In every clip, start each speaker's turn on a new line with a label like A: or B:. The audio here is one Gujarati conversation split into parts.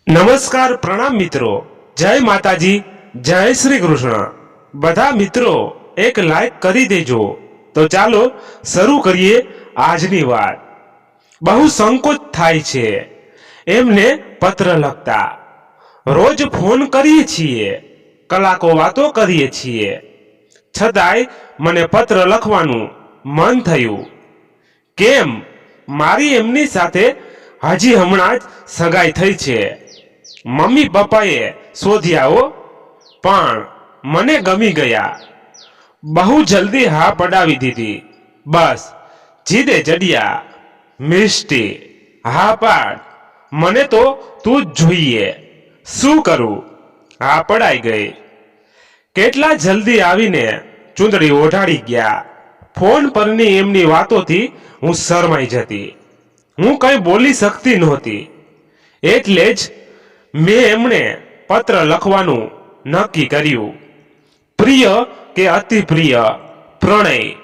A: નમસ્કાર પ્રણામ મિત્રો, જય માતાજી, જય શ્રી કૃષ્ણ। બધા મિત્રો એક લાઈક કરી દેજો। તો ચાલો શરૂ કરીએ આજની વાત। બહુ સંકોચ થાય છે એમને પત્ર લખતા। રોજ ફોન કરીએ છીએ, કલાકો વાતો કરીએ છીએ, છતાંય મને પત્ર લખવાનું મન થયું। કેમ? મારી એમની સાથે હજી હમણાં જ સગાઈ થઈ છે। મમ્મી પપ્પાએ શોધ્યા હો, પણ મને ગમી ગયા। બહુ જલ્દી હા પડાવી દીધી। બસ જીદે ચડ્યા। મિષ્ટી, હા પાડ, મને તો તું જ જોઈએ। શું કરું? હા પડાઈ ગઈ। કેટલા જલ્દી આવીને ચૂંદડી ઓઢાડી ગયા। ફોન પરની એમની વાતોથી હું શરમાઈ જતી। હું કંઈ બોલી શકતી નહોતી। એટલે જ મેં એમને પત્ર લખવાનું નક્કી કર્યું। પ્રિય કે અતિ પ્રિય પ્રણય,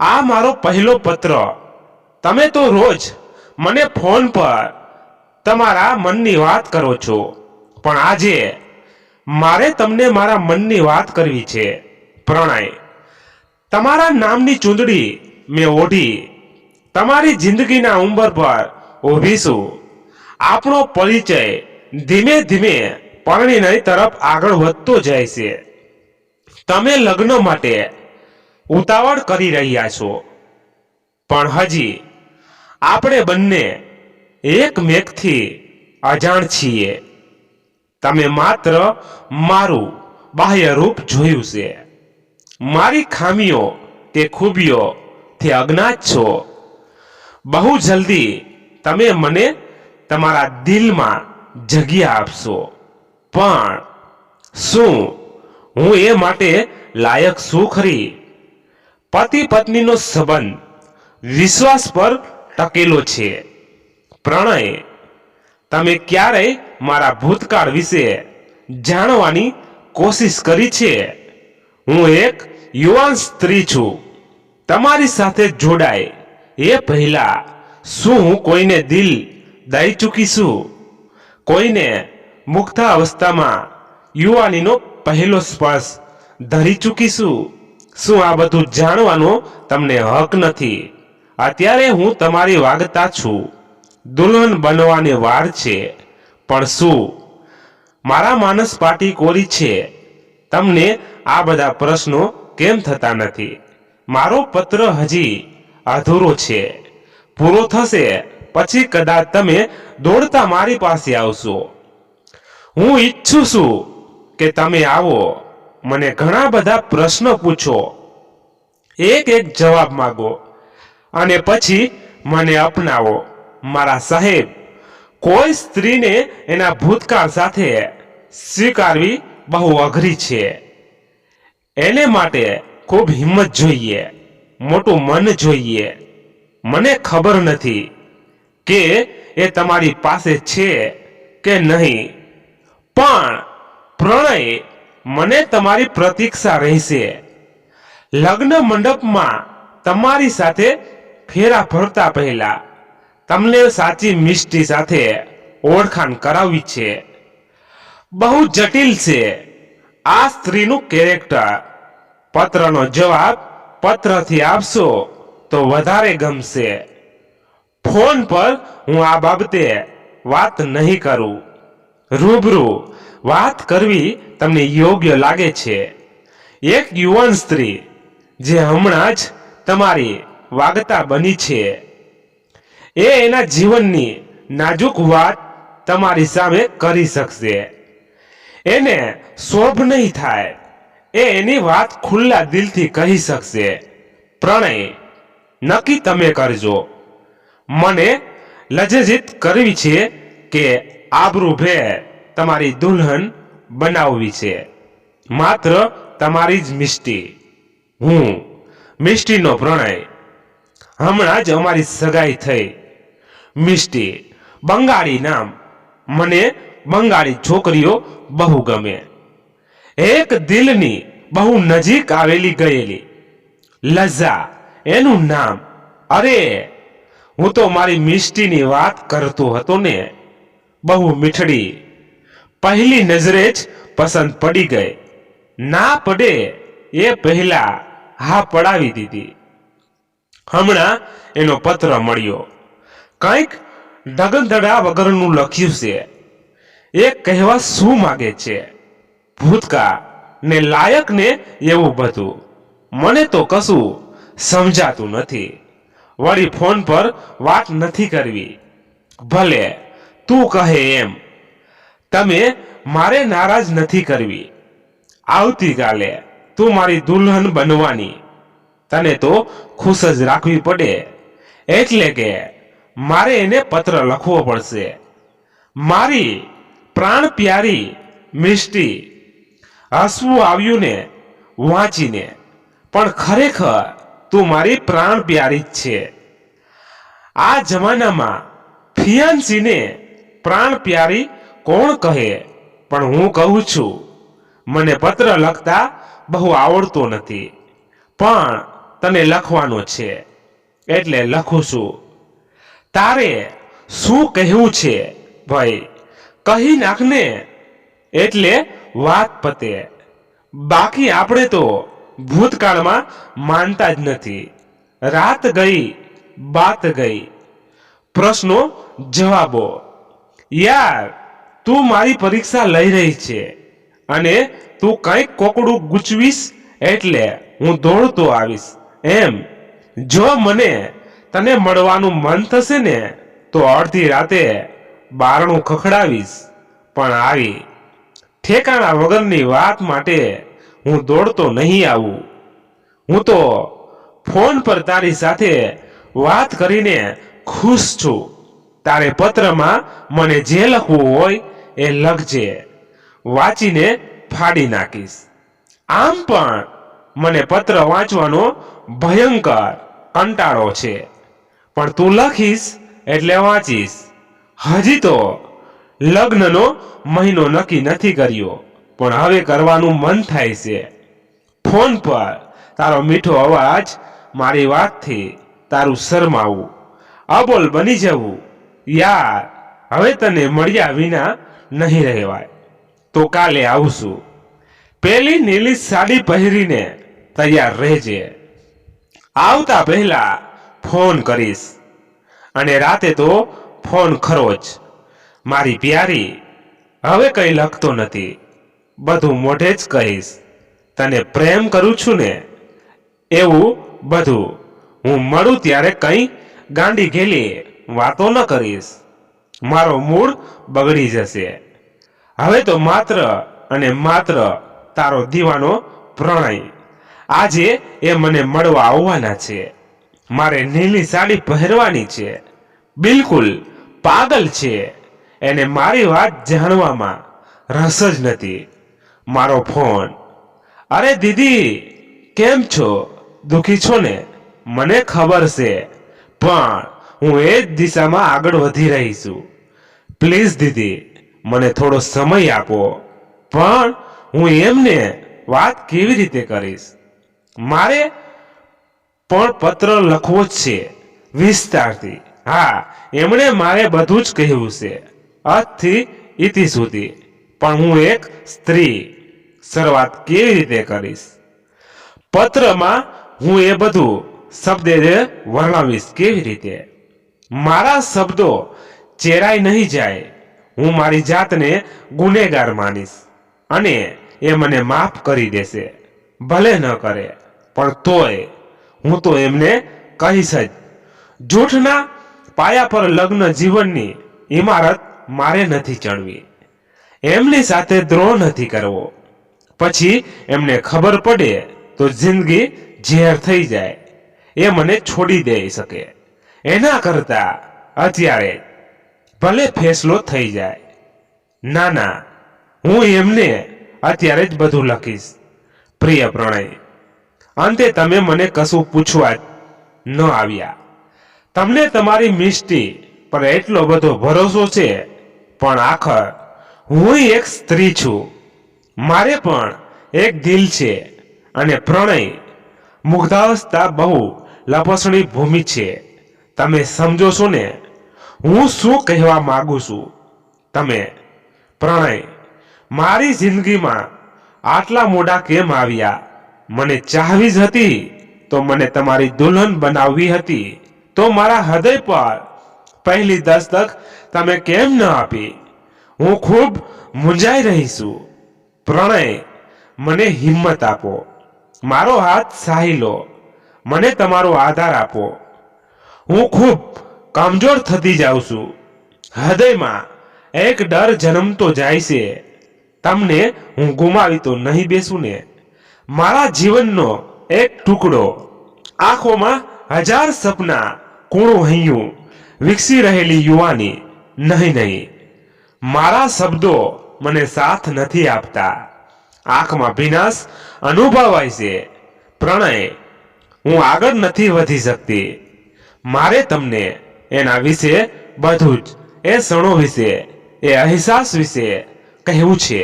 A: આ મારો પહેલો પત્ર। તમે તો રોજ મને ફોન પર તમારા મનની વાત કરો છો, પણ આજે મારે તમને મારા મનની વાત કરવી છે। પ્રણય, તમારા નામની ચૂંદડી મેં ઓઢી, તમારી જિંદગીના ઉંબર પર ઊભી છું। આપણો પરિચય ધીમે ધીમે પરિણય તરફ આગળ વધતો જાય છે। તમે લગ્ન માટે ઉતાવળ કરી રહ્યા છો, પણ હજી આપણે બંને એકમેકથી અજાણ છીએ। તમે માત્ર મારું બાહ્ય રૂપ જોયું છે, મારી ખામીઓ કે ખૂબીઓથી અજ્ઞાત છો। બહુ જલ્દી તમે મને તમારા દિલમાં જગ્યા આપશો, પણ શું હું એ માટે લાયક છું ખરી? પતિ પત્નીનો સંબંધ વિશ્વાસ પર ટકેલો છે। પ્રણય, તમે ક્યારેય મારા ભૂતકાળ વિશે જાણવાની કોશિશ કરી છે? હું એક યુવાન સ્ત્રી છું। તમારી સાથે જોડાય એ પહેલા શું હું કોઈને દિલ દઈ ચૂકી છું? કોઈને મુગ્ધાવસ્થામાં યુવાનીનો પહેલો સ્પર્શ ધરી ચૂકી છું? શું આ બધું જાણવાનો તમને હક નથી? અત્યારે હું તમારી વાગતા છું, દુલ્હન બનવાની વાર છે, પણ શું મારા માનસ પાટી કોરી છે? તમને આ બધા પ્રશ્નો કેમ થતા નથી? મારો પત્ર હજી અધૂરો છે। પૂરો થશે પછી કદાચ તમે દોડતા મારી પાસે આવશો। હું ઈચ્છું છું કે તમે આવો, મને ઘણા બધા પ્રશ્નો પૂછો, એક એક જવાબ માંગો, અને પછી મને અપનાવો। મારા સાહેબ, કોઈ સ્ત્રીને એના ભૂતકાળ સાથે સ્વીકારવી બહુ અઘરી છે। એને માટે ખૂબ હિંમત જોઈએ, મોટું મન જોઈએ। મને ખબર નથી કે એ તમારી પાસે છે કે નહીં, પણ પ્રણય, મને તમારી પ્રતીક્ષા રહેશે। લગ્ન મંડપમાં તમારી સાથે ફેરા ફરતા પહેલા તમને સાચી મિષ્ટી સાથે ઓળખાણ કરાવવી છે। બહુ જટિલ છે આ સ્ત્રીનું કેરેક્ટર। પત્રનો જવાબ પત્રથી આપશો તો વધારે ગમશે। ફોન પર હું આ બાબતે વાત નહીં કરું। રૂબરૂ વાત કરવી તમને યોગ્ય લાગે છે? એક યુવાન સ્ત્રી જે હમણાં જ તમારી વાગતા બની છે, એ એના જીવનની નાજુક વાત તમારી સામે કરી શકશે। એને શોભ નહીં થાય એ એની વાત ખુલ્લા દિલથી કહી શકશે। પ્રણય, નક્કી તમે કરજો। મને લજ્જિત કરવી છે કે આબરૂભેર તમારી દુલ્હન બનાવવી છે? માત્ર તમારી જ મિષ્ટી। હું મિષ્ટીનો પ્રણય। હમણાં જ અમારી સગાઈ થઈ। મિષ્ટી બંગાળી નામ। મને બંગાળી છોકરીઓ બહુ ગમે। એક દિલની બહુ નજીક આવેલી ગયેલી। લજા એનું નામ। અરે, હું તો મારી મિષ્ટીની વાત કરતો હતો ને। બહુ મીઠડી, પહેલી નજરે જ પસંદ પડી ગઈ. ના પડે એ પહેલા હા પડાવી દીધી. હમણાં એનો પત્ર મળ્યો. કંઈક ડગનધડા વગરનું લખ્યું છે. એ કહેવા શું માગે છે? ભૂતકાળ ને લાયક ને એવું બધું મને તો કશું સમજાતું નથી. વળી ફોન પર વાત નથી કરવી. ભલે તું કહે એમ. તમે મારે નારાજ નથી કરવી. આવતીકાલે તું મારી દુલ્હન બનવાની. તને તો ખુશ જ રાખવી પડે. એટલે કે મારે એને પત્ર લખવો પડશે. મારી પ્રાણ પ્યારી મિષ્ટી. હસવું આવ્યું ને વાંચીને, પણ ખરેખર તું મારી પ્રાણ પ્યારી જ છે. આ જમાનામાં ફિયાન્સીને પ્રાણ પ્યારી કોણ કહે? પણ હું કહું છું. મને પત્ર લખતા બહુ આવડતો નથી, પણ તને લખવાનો છે એટલે લખું છું. તારે શું કહેવું છે ભાઈ? કહી નાખને, એટલે વાત પતે. બાકી આપણે તો ભૂતકાળમાં માનતા જ નથી. રાત ગઈ બાત ગઈ. પ્રશ્નો જવાબો. યાર, તું મારી પરીક્ષા લઈ રહી છે અને તું કંઈક કોકડું ગૂંચવીશ એટલે હું દોડતો આવીશ એમ. જો મને તને મળવાનું મન થશે ને તો અડધી રાતે બારણું ખખડાવીશ. પણ આવી ઠેકાણા વગરની વાત માટે હું દોડતો નહીં આવું. હું તો ફોન પર તારી સાથે વાત કરીને ખુશ છું. તારે પત્રમાં મને જે લખવું હોય એ લખજે. વાંચીને ફાડી નાખીશ. આમ પણ મને પત્ર વાંચવાનો ભયંકર કંટાળો છે, પણ તું લખીશ એટલે વાંચીશ. હજી તો લગ્નનો મહિનો નક્કી નથી કર્યો, પણ હવે કરવાનું મન થાય છે. ફોન પર તારો મીઠો અવાજ, મારી વાતથી તારું શરમાવું, અબોલ બની જવું. યાર, હવે તને મળ્યા વિના નહીં રહેવાય. તો કાલે આવશું. પેલી નીલી સાડી પહેરીને તૈયાર રહેજે. આવતા પહેલા ફોન કરીશ, અને રાતે તો ફોન ખરો જ. મારી પ્યારી, હવે કઈ લખતો નથી, બધું મોઢે જ કહીશ. તને પ્રેમ કરું છું ને એવું બધું. હું મળું ત્યારે કઈ ગાંડી ઘેલી વાતો ન કરીશ. મારો મૂડ બગડી જશે. હવે તો માત્ર અને માત્ર તારો દીવાનો પ્રણય. આજે એ મને મળવા આવવાના છે. મારે નીલી સાડી પહેરવાની છે. બિલકુલ પાગલ છે. એને મારી વાત જાણવામાં રસ જ નથી. મારો ફોન. અરે દીદી, કેમ છો? દુખી છો ને? મને ખબર છે, પણ હું એ જ દિશામાં આગળ વધી રહી છું. પ્લીઝ દીદી, મને થોડો સમય આપો. પણ હું એમને વાત કેવી રીતે કરીશ? મારે પણ પત્ર લખવો જ છે, વિસ્તારથી. હા, એમણે મારે બધું જ કહ્યું છે, અથી ઇતિ સુધી. પણ હું એક સ્ત્રી, શરૂઆત કેવી રીતે કરીશ? પત્રમાં હું એ બધું શબ્દે વર્ણવીશ કેવી રીતે? મારા શબ્દો ચેરાઈ નહીં જાય. હું મારી જાતને ગુનેગાર માનીશ, અને એ મને માફ કરી દેશે. ભલે ન કરે, પણ તોય હું તો એમને કહીશ જ. જૂઠના પાયા પર લગ્ન જીવનની ઇમારત મારે નથી ચણવી. એમની સાથે દ્રોહ નથી કરવો. પછી એમને ખબર પડે તો જિંદગી ઝેર થઈ જાય. એ મને છોડી દઈ શકે. એના કરતા અત્યારે ભલે ફેસલો થઈ જાય. ના ના, હું એમને અત્યારે જ બધું લખીશ. પ્રિય પ્રણય, અંતે તમે મને કશું પૂછવા ન આવ્યા. તમને તમારી મિષ્ટી પર એટલો બધો ભરોસો છે, પણ આખર હું એક સ્ત્રી છું. મારે પણ એક દિલ છે, અને પ્રણય મુગ્ધાવસ્થા બહુ લપસણી ભૂમિ છે. તમે સમજો છો ને હું શું કહેવા માંગુ છું? તમે પ્રણય મારી જિંદગીમાં આટલા મોડા કેમ આવ્યા? મને ચાહવી જ હતી તો મને તમારી દુલ્હન બનાવવી હતી તો મારા હૃદય પર પહેલી દસ્તક તમે કેમ ન આપી? હું ખૂબ મૂંઝાઈ રહી છું. પ્રણય, મને હિંમત આપો, મારો હાથ સાહી લો, મને તમારો આધાર આપો. હું ખૂબ કમજોર થતી જાઉં છું. હૃદયમાં એક ડર જન્મતો જાય છે. તમને હું ગુમાવી તો નહીં બેસું ને? મારા જીવનનો એક ટુકડો, આંખોમાં હજાર સપના, કૂણું હૈયું, વિકસી રહેલી યુવાની. નહીં, મારા શબ્દો મને સાથ નથી આપતા. આંખમાં ભીનાશ અનુભવાય છે. પ્રણય, હું આગળ નથી વધી શકતી. મારે તમને એના વિશે બધું જ, એ ક્ષણો વિશે, એ અહેસાસ વિશે કહેવું છે.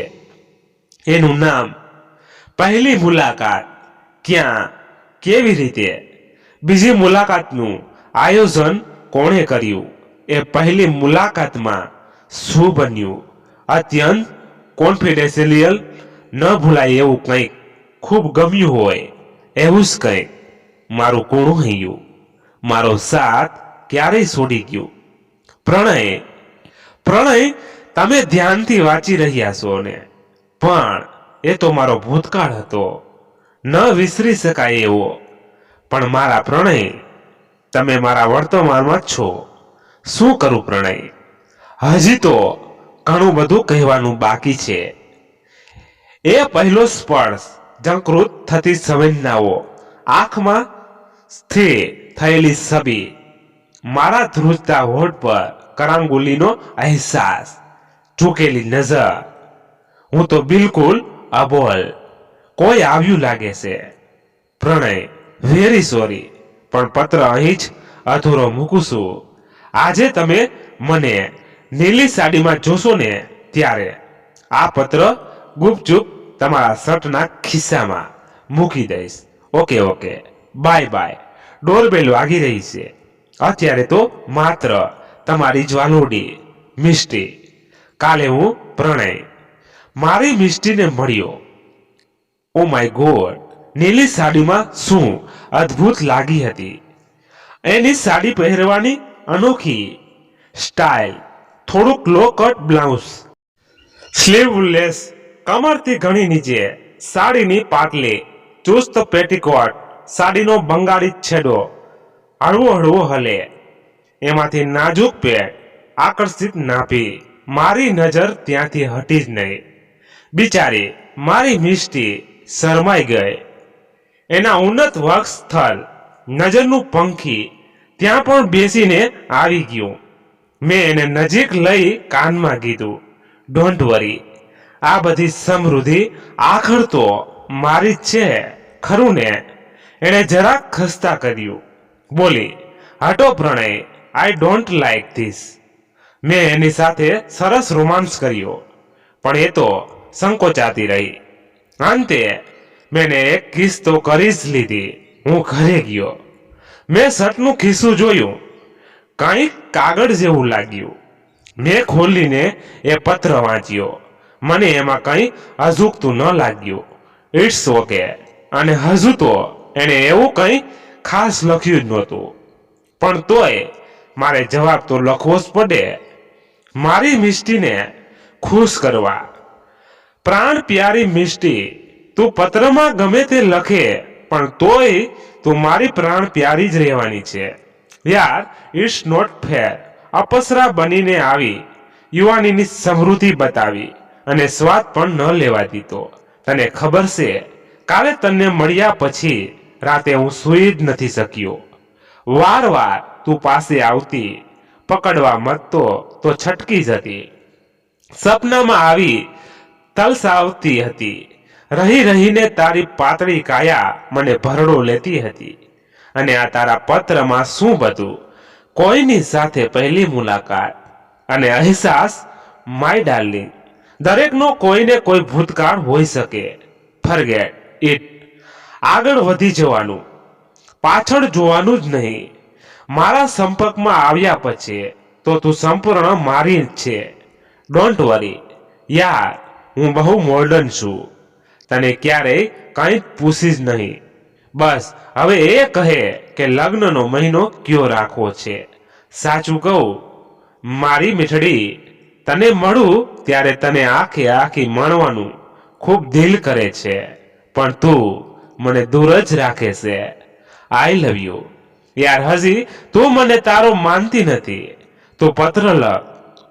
A: એનું નામ, પહેલી મુલાકાત, ક્યાં, કેવી રીતે, બીજી મુલાકાતનું આયોજન કોણે કર્યું, એ પહેલી મુલાકાતમાં શું બન્યું, અત્યંત કોન્ફિડેન્શિયલ, ન ભૂલાય એવું કંઈક, ખૂબ ગમ્યું હોય એવું જ કંઈક, મારું કૂણું હૈયું, મારો સાથ ક્યારેય છોડી ગયું. પ્રણય, તમે ધ્યાનથી વાંચી રહ્યા છો ને, પણ એ તો મારો ભૂતકાળ હતો, ન વિસરી શકાય એવો. પણ મારા પ્રણય, તમે મારા વર્તમાનમાં છો. શું કરું પ્રણય? હજી તો ઘણું બધું કહેવાનું બાકી છે. એ પહેલો સ્પર્શ, ઝંકૃત થતી સંવેદનાઓ, આંખમાં સ્થિર થયેલી છબી, મારા ધ્રુજતા હોઠ પર કરાંગુલીનો અહેસાસ, ઝૂકેલી નજર. હું તો બિલકુલ અબોલ. કોઈ આવ્યું લાગે છે. પ્રણય, વેરી સોરી, પણ પત્ર અહીં જ અધૂરો મૂકું છું. આજે તમે મને નીલી સાડીમાં જોશો ને ત્યારે આ પત્ર ગુપચુપ તમારા શર્ટના ખિસ્સામાં મૂકી દઈશ. Okay, by. ડોરબેલ વાગી રહી છે. અત્યારે તો માત્ર તમારી જ્વાલોડી મિષ્ટી. કાલે હું પ્રણય મારી મિષ્ટીને મળ્યો. ઓ માય ગોડ, નીલી સાડીમાં શું અદ્ભુત લાગી હતી. એની સાડી પહેરવાની અનોખી સ્ટાઇલ, થોડુંક લો કટ બ્લાઉઝ, સ્લીવલેસ, કમરથી ઘણી નીચે, સાડીની પાટલી, ચુસ્ત પેટીકોટ, સાડીનો બંગાળી છેડો હળવો હલે, એમાંથી નાજુક પેટ, આકર્ષિત નાભી. મારી નજર ત્યાંથી હટી જ નહીં. બિચારી મારી મિષ્ટી શરમાઈ ગઈ. એના ઉન્નત વક્ષ સ્થળ, નજરનું પંખી ત્યાં પણ બેસીને આવી ગયું. મેં એને નજીક લઈ કાનમાં કીધું, ડોન્ટ વરી, આ બધી સમૃદ્ધિ આખર તો મારી જ છે, ખરું ને? એણે જરાક ખસ્તા કર્યું. બોલી, હટો પ્રણય, આઈ ડોન્ટ લાઈક ધીસ. મેં એની સાથે સરસ રોમાન્સ કર્યો, પણ એ તો સંકોચાતી રહી. અંતે મેં એક કિસ તો કરી જ લીધી. હું ઘરે ગયો. મેં શર્ટનું ખિસ્સું જોયું, કંઈક કાગળ જેવું લાગ્યું. મેં ખોલીને એ પત્ર વાંચ્યો. મને એમાં કંઈ અજુગતું ન લાગ્યું. It's okay. અને હજુ તો એણે એવું કંઈ ખાસ લખ્યું જ નહોતું, પણ તોય મારે જવાબ તો લખવો જ પડે, મારી મિષ્ટીને ખુશ કરવા. પ્રાણ પ્યારી મિષ્ટી, તું પત્રમાં ગમે તે લખે, પણ તોય તું મારી પ્રાણ પ્યારી જ રહેવાની છે યાર. It's not fair. અપસરા બનીને આવી, યુવાનીની સમૃદ્ધિ બતાવી અને સ્વાદ પણ ન લેવા દીધો. તને ખબર છે, કાલે તને મળ્યા પછી રાતે હું સૂઈ જ નથી શક્યો. વાર તું પાસે આવતી, પકડવા મતતો તો છટકી જતી. સપનામાં આવી તલસાવતી હતી. રહીને તારી પાતળી કાયા મને ભરડો લેતી હતી. અને આ તારા પત્રમાં શું બધું, કોઈની સાથે પહેલી મુલાકાત અને અહેસાસ. માય ડાર્લિંગ, દરેકનો કોઈને કોઈ ભૂતકાળ હોઈ શકે. Forget it. આગળ વધી જવાનું, પાછળ જોવાનું જ નહીં. મારા સંપર્કમાં આવ્યા પછી તો તું સંપૂર્ણ મારી જ છે. ડોન્ટ વરી યાર, હું બહુ મોડર્ન છું, તને ક્યારેય કંઈ પૂછીશ નહીં. બસ હવે એ કહે કે લગ્નનો મહિનો કયો રાખવો છે. સાચું કહું મારી મીઠડી, તને મળું ત્યારે તને આખી આખી માણવાનું ખૂબ દિલ કરે છે, પણ તું મને દૂર જ રાખે છે. આઈ લવ યુ યાર. હજી તું મને તારો માનતી નથી. તું પત્ર લખ,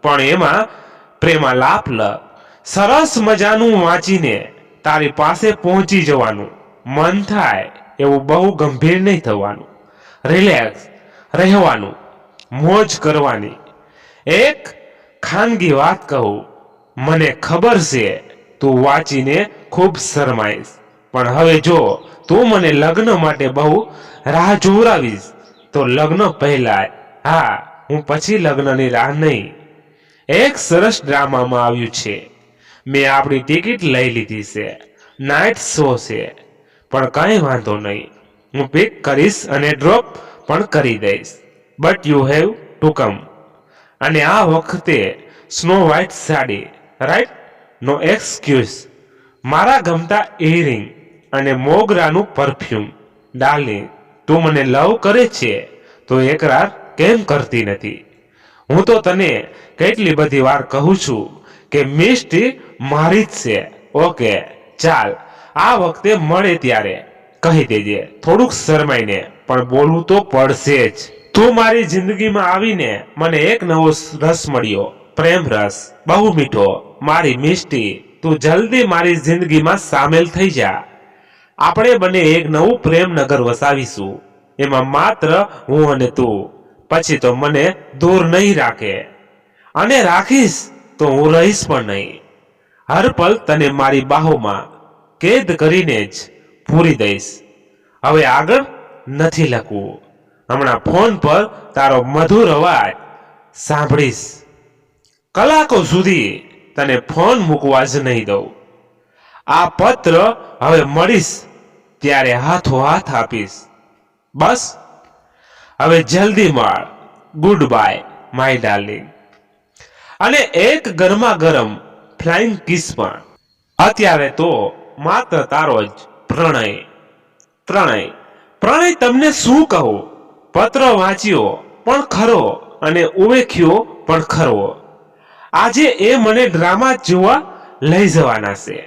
A: પણ એમાં પ્રેમાલાપ લખ. સરસ મજાનું વાંચીને તારી પાસે પહોંચી જવાનું. મન થાય એવું બહુ ગંભીર નહીં થવાનું. રિલેક્સ રહેવાનું, મોજ કરવાની. એક ખાનગી વાત કહું, મને ખબર છે તું વાંચીને ખૂબ શરમાઈશ, પણ હવે જો તું મને લગ્ન માટે બહુ રાહ જોવરાવીશ તો લગ્ન પહેલા, હા હું પછી લગ્નની રાહ નહીં. એક સરસ ડ્રામામાં આવ્યું છે. મેં આપણી ટિકિટ લઈ લીધી છે. નાઇટ શો છે, પણ કંઈ વાંધો નહીં. હું પિક કરીશ અને ડ્રોપ પણ કરી દઈશ. But you have to come. અને આ વખતે snow white sari, right? No excuse. મારા ગમતા ઇયરિંગ અને મોગરાનું પરફ્યુમ. ડાર્લિંગ, તું મને લવ કરે છે તો એકરાર કેમ કરતી નથી? હું તો તને કેટલી બધી વાર કહું છું કે મિસ્ટી મારી જ છે. ઓકે ચાલ, આ વખતે મળે ત્યારે કહી દેજે, થોડુંક શરમાઈને પણ બોલવું તો પડશે જ. તું મારી જિંદગીમાં આવીને મને એક નવો રસ મળ્યો, પ્રેમ રસ, બહુ મીઠો. મારી મિસ્ટી, તું જલ્દી મારી જિંદગીમાં સામેલ થઈ જા. આપણે બંને એક નવું પ્રેમનગર વસાવીશું, એમાં માત્ર હું અને તું. પછી તો મને દૂર નહીં રાખે, અને રાખીશ તો હું રહીશ પણ નહીં. હર પલ તને મારી બાહોમાં કેદ કરીને જ પૂરી દઈશ. હવે આગળ નથી લખવું. હમણાં ફોન પર તારો મધુર અવાજ સાંભળીશ. કલાકો સુધી તને ફોન મૂકવા જ નહીં દઉં. આ પત્ર હવે મળીશ ત્યારે હાથો હાથ આપીશ. બસ હવે જલ્દી મળ. Good bye my darling. અને એક ગરમા ગરમ ફ્લાઇંગ કિસ પણ. અત્યારે તો માત્ર તારો જ પ્રણય. પ્રણય પ્રણય તમને શું કહું? પત્ર વાંચ્યો પણ ખરો અને ઉવેખ્યો પણ ખરો. આજે એ મને ડ્રામા જોવા લઈ જવાના છે.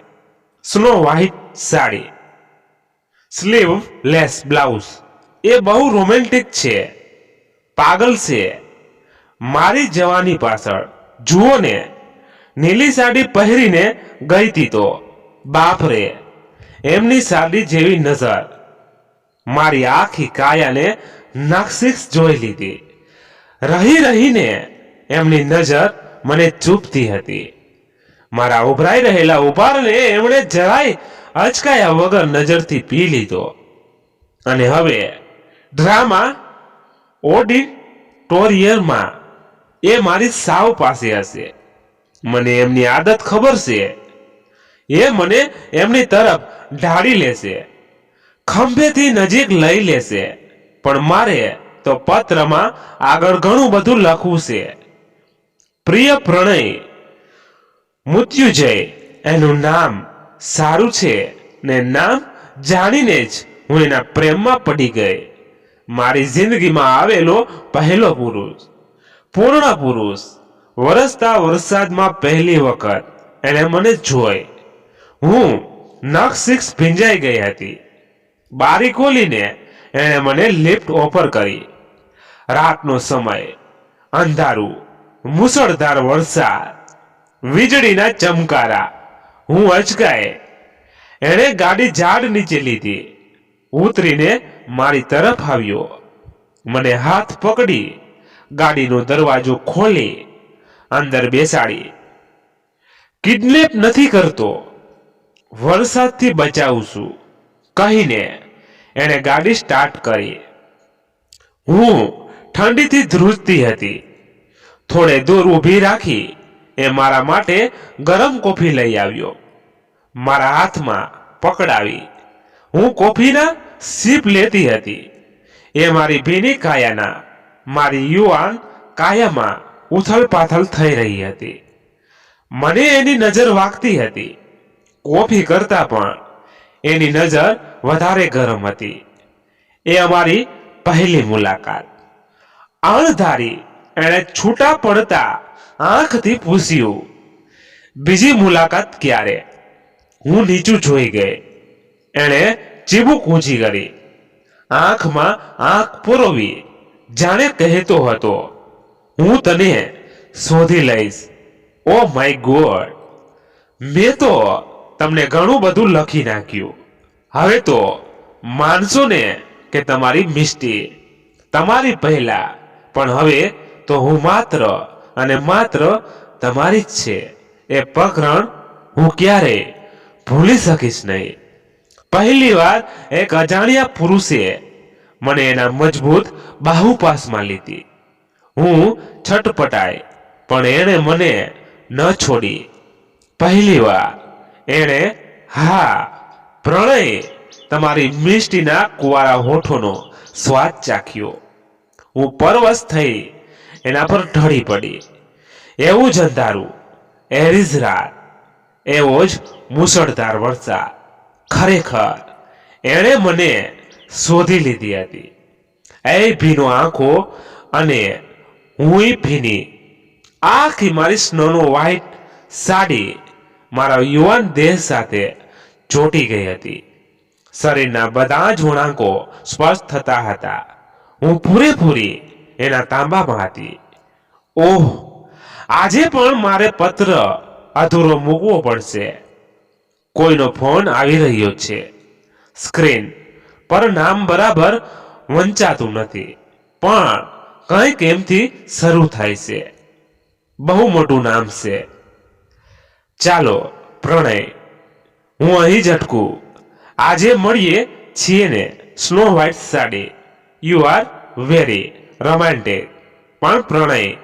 A: Snow white sari, sleeveless blouse. એ બહુ રોમેન્ટિક છે. પાગલ છે મારી જવાની પાછળ. જુઓ ને, નીલી સાડી પહેરીને ગઈ તી તો બાપરે, એમની સાડી જેવી નજર મારી આખી કાયાને નાક્ષિક જોઈ લીધી. રહી રહીને એમની નજર મને ચૂપતી હતી. મારા ઉભરાઈ રહેલા ઉભારને એમણે જરાય અચકાયા વગર નજરથી પી લીધો. અને હવે ડ્રામા ઓડિટોરિયમમાં એ મારી સાવ પાસે હશે. મને એમની આદત ખબર છે. એ મને એમની તરફ ઢાળી લેશે, ખંભેથી નજીક લઈ લેશે. પણ મારે તો પત્રમાં આગળ ઘણું બધું લખવું છે. પ્રિય પ્રણય, મૃત્યુજય એનું નામ સારું છે ને નામ જાણીને જ હું એના પ્રેમમાં પડી ગઈ. મારી જિંદગીમાં આવેલો પહેલો પુરુષ, પૂર્ણ પુરુષ. વરસતા વરસાદમાં પહેલી વખત એને મને જોઈ. હું નખ ભીંજાઈ ગઈ હતી. બારી ખોલીને એણે મને લિફ્ટ ઓફર કરી. રાતનો સમય, અંધારું, મુસળધાર વરસાદ, વીજળીના ચમકારા. હું અચકાય. એણે ગાડી ઝાડ નીચે લીધી. ઉતરીને મારી તરફ આવ્યો. મને હાથ પકડી ગાડીનો દરવાજો ખોલી અંદર બેસાડી. કિડનેપ નથી કરતો, વરસાદથી બચાવું છું કહીને એણે ગાડી સ્ટાર્ટ કરી. હું ઠંડીથી ધ્રુજતી હતી. થોડે દૂર ઊભી રાખી એ મારા માટે ગરમ કોફી લઈ આવ્યો. મારા હાથમાં પકડાવી હું કોફીના સીપ લેતી હતી. એ મારી ભીની કાયાના, મારી યુવાન કાયામાં ઉથલ પાથલ થઈ રહી હતી. મને એની નજર વાગતી હતી. કોફી કરતા પણ એની નજર વધારે ગરમ હતી. એ અમારી પહેલી મુલાકાત. અણધારી એણે છૂટા પડતા આંખથી પૂછ્યું, બીજી મુલાકાત ક્યારે? હું નીચું જોઈ ગઈ. એણે ચીબુક ઊંચી કરી, આંખમાં આંખ પરોવી, જાણે કહેતો હતો, હું તને શોધી લઈશ. ઓ માય ગોડ, મેં તો તમને ઘણું બધું લખી નાખ્યું. હવે તો માનશો ને કે તમારી મિસ્ટી તમારી પહેલા, પણ હવે તો હું માત્ર અને માત્ર તમારી જ છે. એ પ્રકરણ હું ક્યારેય ભૂલી શકીશ નહીં. પહેલી વાર એક અજાણ્યા પુરુષે મને એના મજબૂત બાહુપાસમાં લીધી. હું છટપટાઈ, પણ એણે મને ન છોડી. પહેલી વાર એણે હા પ્રણય તમારી મિષ્ટીના કુવારા હોઠોનો સ્વાદ ચાખ્યો. હું પરવશ થઈ એના પર ઢળી પડી. એવું જ અંધારું, એવી જ રાત, એવો જ મુસળધાર વરસાદ. ખરેખર એણે મને શોધી લીધી હતી. એ ભીનો આંખો અને હું ભીની. આખી મારી સ્નોનો વ્હાઈટ સાડી મારા યુવાન દેહ સાથે ચોંટી ગઈ હતી. શરીરના બધા જ વળાંકો સ્પષ્ટ થતા હતા. હું પૂરેપૂરી એના તાંબામાં હતી. ઓહ, આજે પણ મારે પત્ર અધૂરો મૂકવો પડશે. કોઈનો ફોન આવી રહ્યો છે. સ્ક્રીન પર નામ બરાબર વંચાતું નથી, પણ કંઈક એમથી શરૂ થાય છે. બહુ મોટું નામ છે. ચાલો પ્રણય, હું અહીં જ અટકું. આજે મળીએ છીએ ને? Snow white sari, you are very romantic. પણ પ્રણય,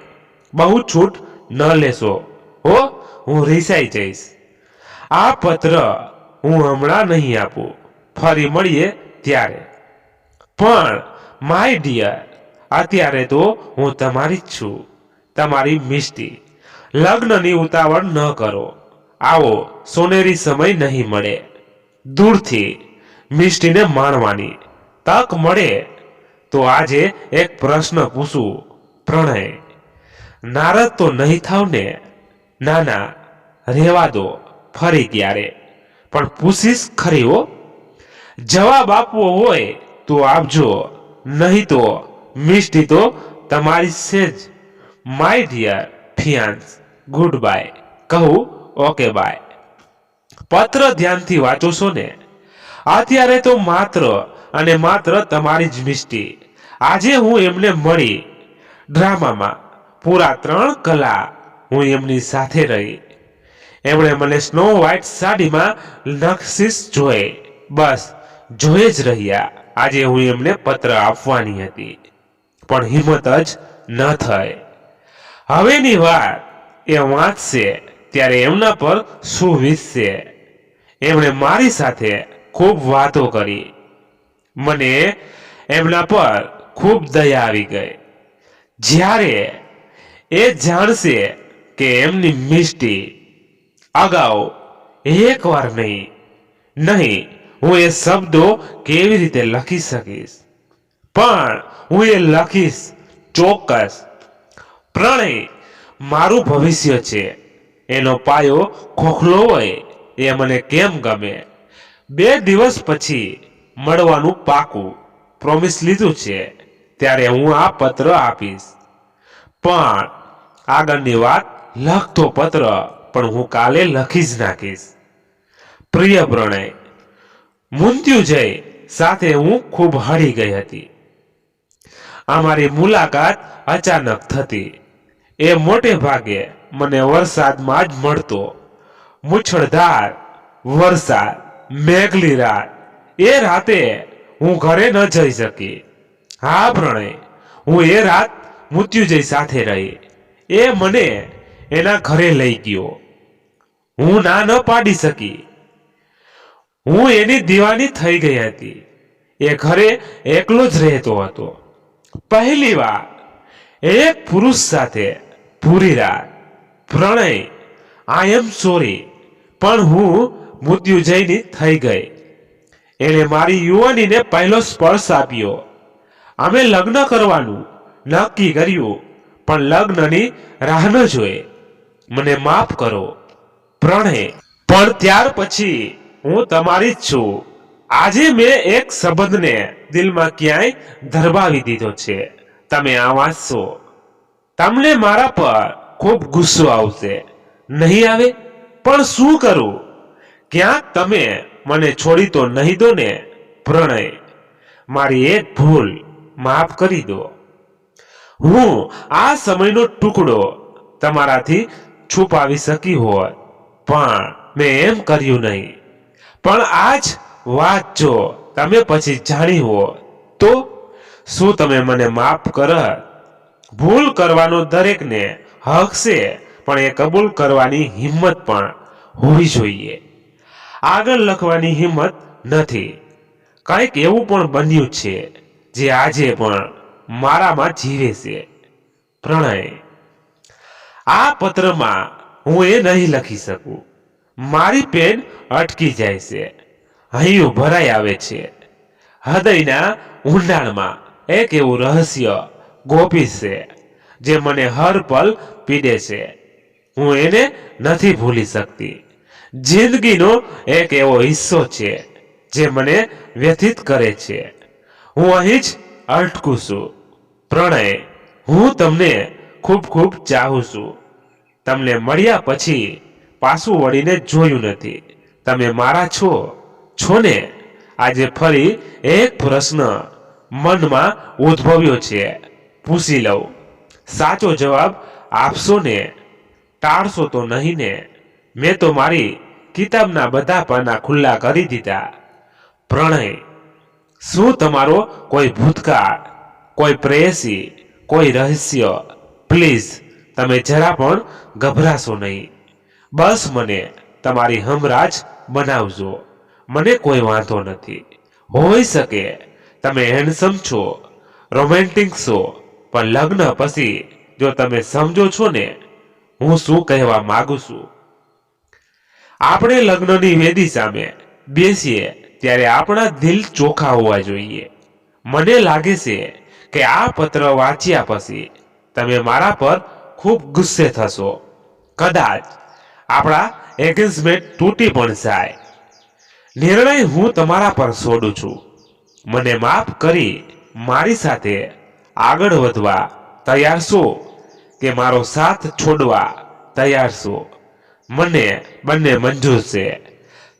A: બહુ છૂટ ન લેશો હો, હું રીસાઈ જઈશ. આ પત્ર હું હમણાં નહીં આપું, ફરી મળીએ ત્યારે. પણ માય ડિયર, અત્યારે તો હું તમારી જ છું, તમારી મિષ્ટી. લગ્નની ઉતાવળ ન કરો. આવો સોનેરી સમય નહીં મળે. દૂરથી મિષ્ટીને માણવાની તક મળે તો આજે એક પ્રશ્ન પૂછું પ્રણય. નારાજ તો નહીં થાવ ને? ના ના, રહેવા દો, ફરી ક્યારે. પણ પૂછીશ ખરી હો. જવાબ આપવો હોય તો આપજો, નહીં તો મિષ્ટી તો તમારી છે જ. My dear fiance, good bye. કહું ઓકે બાય. પત્ર ધ્યાનથી વાંચો છો ને? અત્યારે તો માત્ર અને માત્ર તમારી જ મિષ્ટી. આજે હું એમને મળી. ડ્રામામાં પૂરા 3 કલાક હું એમની સાથે રહી. એમણે મને સ્નો વ્હાઇટ સાડીમાં નકશીશ જોઈ, બસ જોઈ જ રહ્યા. આજે હું એમને પત્ર આપવાની હતી, પણ હિંમત જ ન થઈ. હવેની વાત એ વાંચશે ત્યારે એમના પર શું વીતશે. એમણે મારી સાથે ખૂબ વાતો કરી. મને એમના પર ખૂબ દયા આવી ગઈ. જ્યારે એ જાણશે કે એમની મિષ્ટી અગાઉ એકવાર નહીં, હું એ શબ્દો કેવી રીતે લખી શકીશ, પણ હું એ લખીશ ચોક્કસ. પ્રણય મારું ભવિષ્ય છે. એનો પાયો ખોખલો હોય એ મને કેમ ગમે. 2 દિવસ પછી મળવાનું પાકું પ્રોમિસ લીધું છે. ત્યારે હું આ પત્ર આપીશ. પણ આગળની વાત લખતો પત્ર પણ હું કાલે લખી જ નાખીશ. પ્રિય પ્રણય, મૃત્યુંજય સાથે હું ખૂબ હળી ગઈ હતી. અમારી મુલાકાત અચાનક થતી. એ મોટે ભાગે મને વરસાદમાં જ મળતો. મુછળધાર વરસાદ, મેઘલી રાત. એ રાતે હું ઘરે ન જઈ શકી. હા પ્રણય, હું એ રાત મૃત્યુંજય સાથે રહી. એ મને એના ઘરે લઈ ગયો. હું ના ન પાડી શકી. હું એની દીવાની થઈ ગઈ હતી. એ ઘરે એકલો જ રહેતો હતો. પહેલી વાર એક પુરુષ સાથે પૂરી રાત. પ્રણય, આઈ એમ સોરી, પણ હું મૃત્યુજયની થઈ ગઈ. એણે મારી યુવાનીને પહેલો સ્પર્શ આપ્યો. અમે લગ્ન કરવાનું નક્કી કર્યું, પણ લગ્નની રાહ ન જોઈ. મને માફ કરો પ્રણય, પણ ત્યાર પછી હું તમારી જ છું. આજે મેં એક સંબંધને દિલમાં ક્યાંય ધરબાવી દીધો છે. તમે આ વાંચશો, તમને મારા પર ખૂબ ગુસ્સો આવશે. નહીં આવે, પણ શું કરું? ક્યાંક તમે મને છોડી તો નહીં દો ને પ્રણય? મારી એક ભૂલ માફ કરી દો. હું આ સમયનો ટુકડો તમારાથી છુપાવી શકી હોત, પણ મેં એમ કર્યું નહીં. પણ આજ વાત જો તમે પછી જાણી હોત તો શું તમે મને માફ કરત? ભૂલ કરવાનો દરેકને હક છે, પણ એ કબૂલ કરવાની હિંમત પણ હોવી જોઈએ. આગળ લખવાની હિંમત નથી. કંઈક એવું પણ બન્યું છે જે આજે પણ મારામાં જીવે છે. પ્રણય, આ પત્રમાં હું એ નહીં લખી શકું. મારી પેન અટકી જાય છે, હૈયું ભરાઈ આવે છે. હૃદયના ઊંડાણમાં એક એવું રહસ્ય ગોપી છે જે મને હર પલ પીડે છે. હું એને નથી ભૂલી શકતી. જિંદગીનો એક એવો હિસ્સો છે જે મને વ્યથિત કરે છે. હું અહીં જ અટકું છું. પ્રણય, હું તમને ખૂબ ખૂબ ચાહું છું. તમને મળ્યા પછી પાછું વળીને જોયું નથી. તમે મારા છો ને? આજે ફરી એક પ્રશ્ન મનમાં ઉદ્ભવ્યો છે, પૂછી લઉં. સાચો જવાબ આપશો ને? ટાળશો તો નહીં ને? મેં તો મારી કિતાબના બધા પાના ખુલ્લા કરી દીધા. પ્રણય, શું તમારો કોઈ ભૂતકાળ, કોઈ પ્રેયસી, કોઈ રહસ્ય? પ્લીઝ તમે જરા પણ ગભરાશો નહીં. બસ મને તમારી હમરાજ બનાવજો. મને કોઈ વાંધો નથી. હોઈ શકે તમે હેન્ડસમ છો, રોમેન્ટિક છો, પણ લગ્ન પછી જો તમે સમજો છો ને હું શું કહેવા માંગુ છું. આપણે લગ્નની વેદી સામે બેસીએ ત્યારે આપણા દિલ ચોખ્ખા હોવા જોઈએ. મને લાગે છે કે આ પત્ર વાંચ્યા પછી તમે મારા પર ખૂબ ગુસ્સે થશો. કદાચ આપણા એંગેજમેન્ટ તૂટી પણ જાય. નિર્ણય હું તમારા પર છોડું છું. મને માફ કરી મારી સાથે આગળ વધવા તૈયાર છો કે મારો સાથ છોડવા તૈયાર છો? મને બંને મંજૂર છે.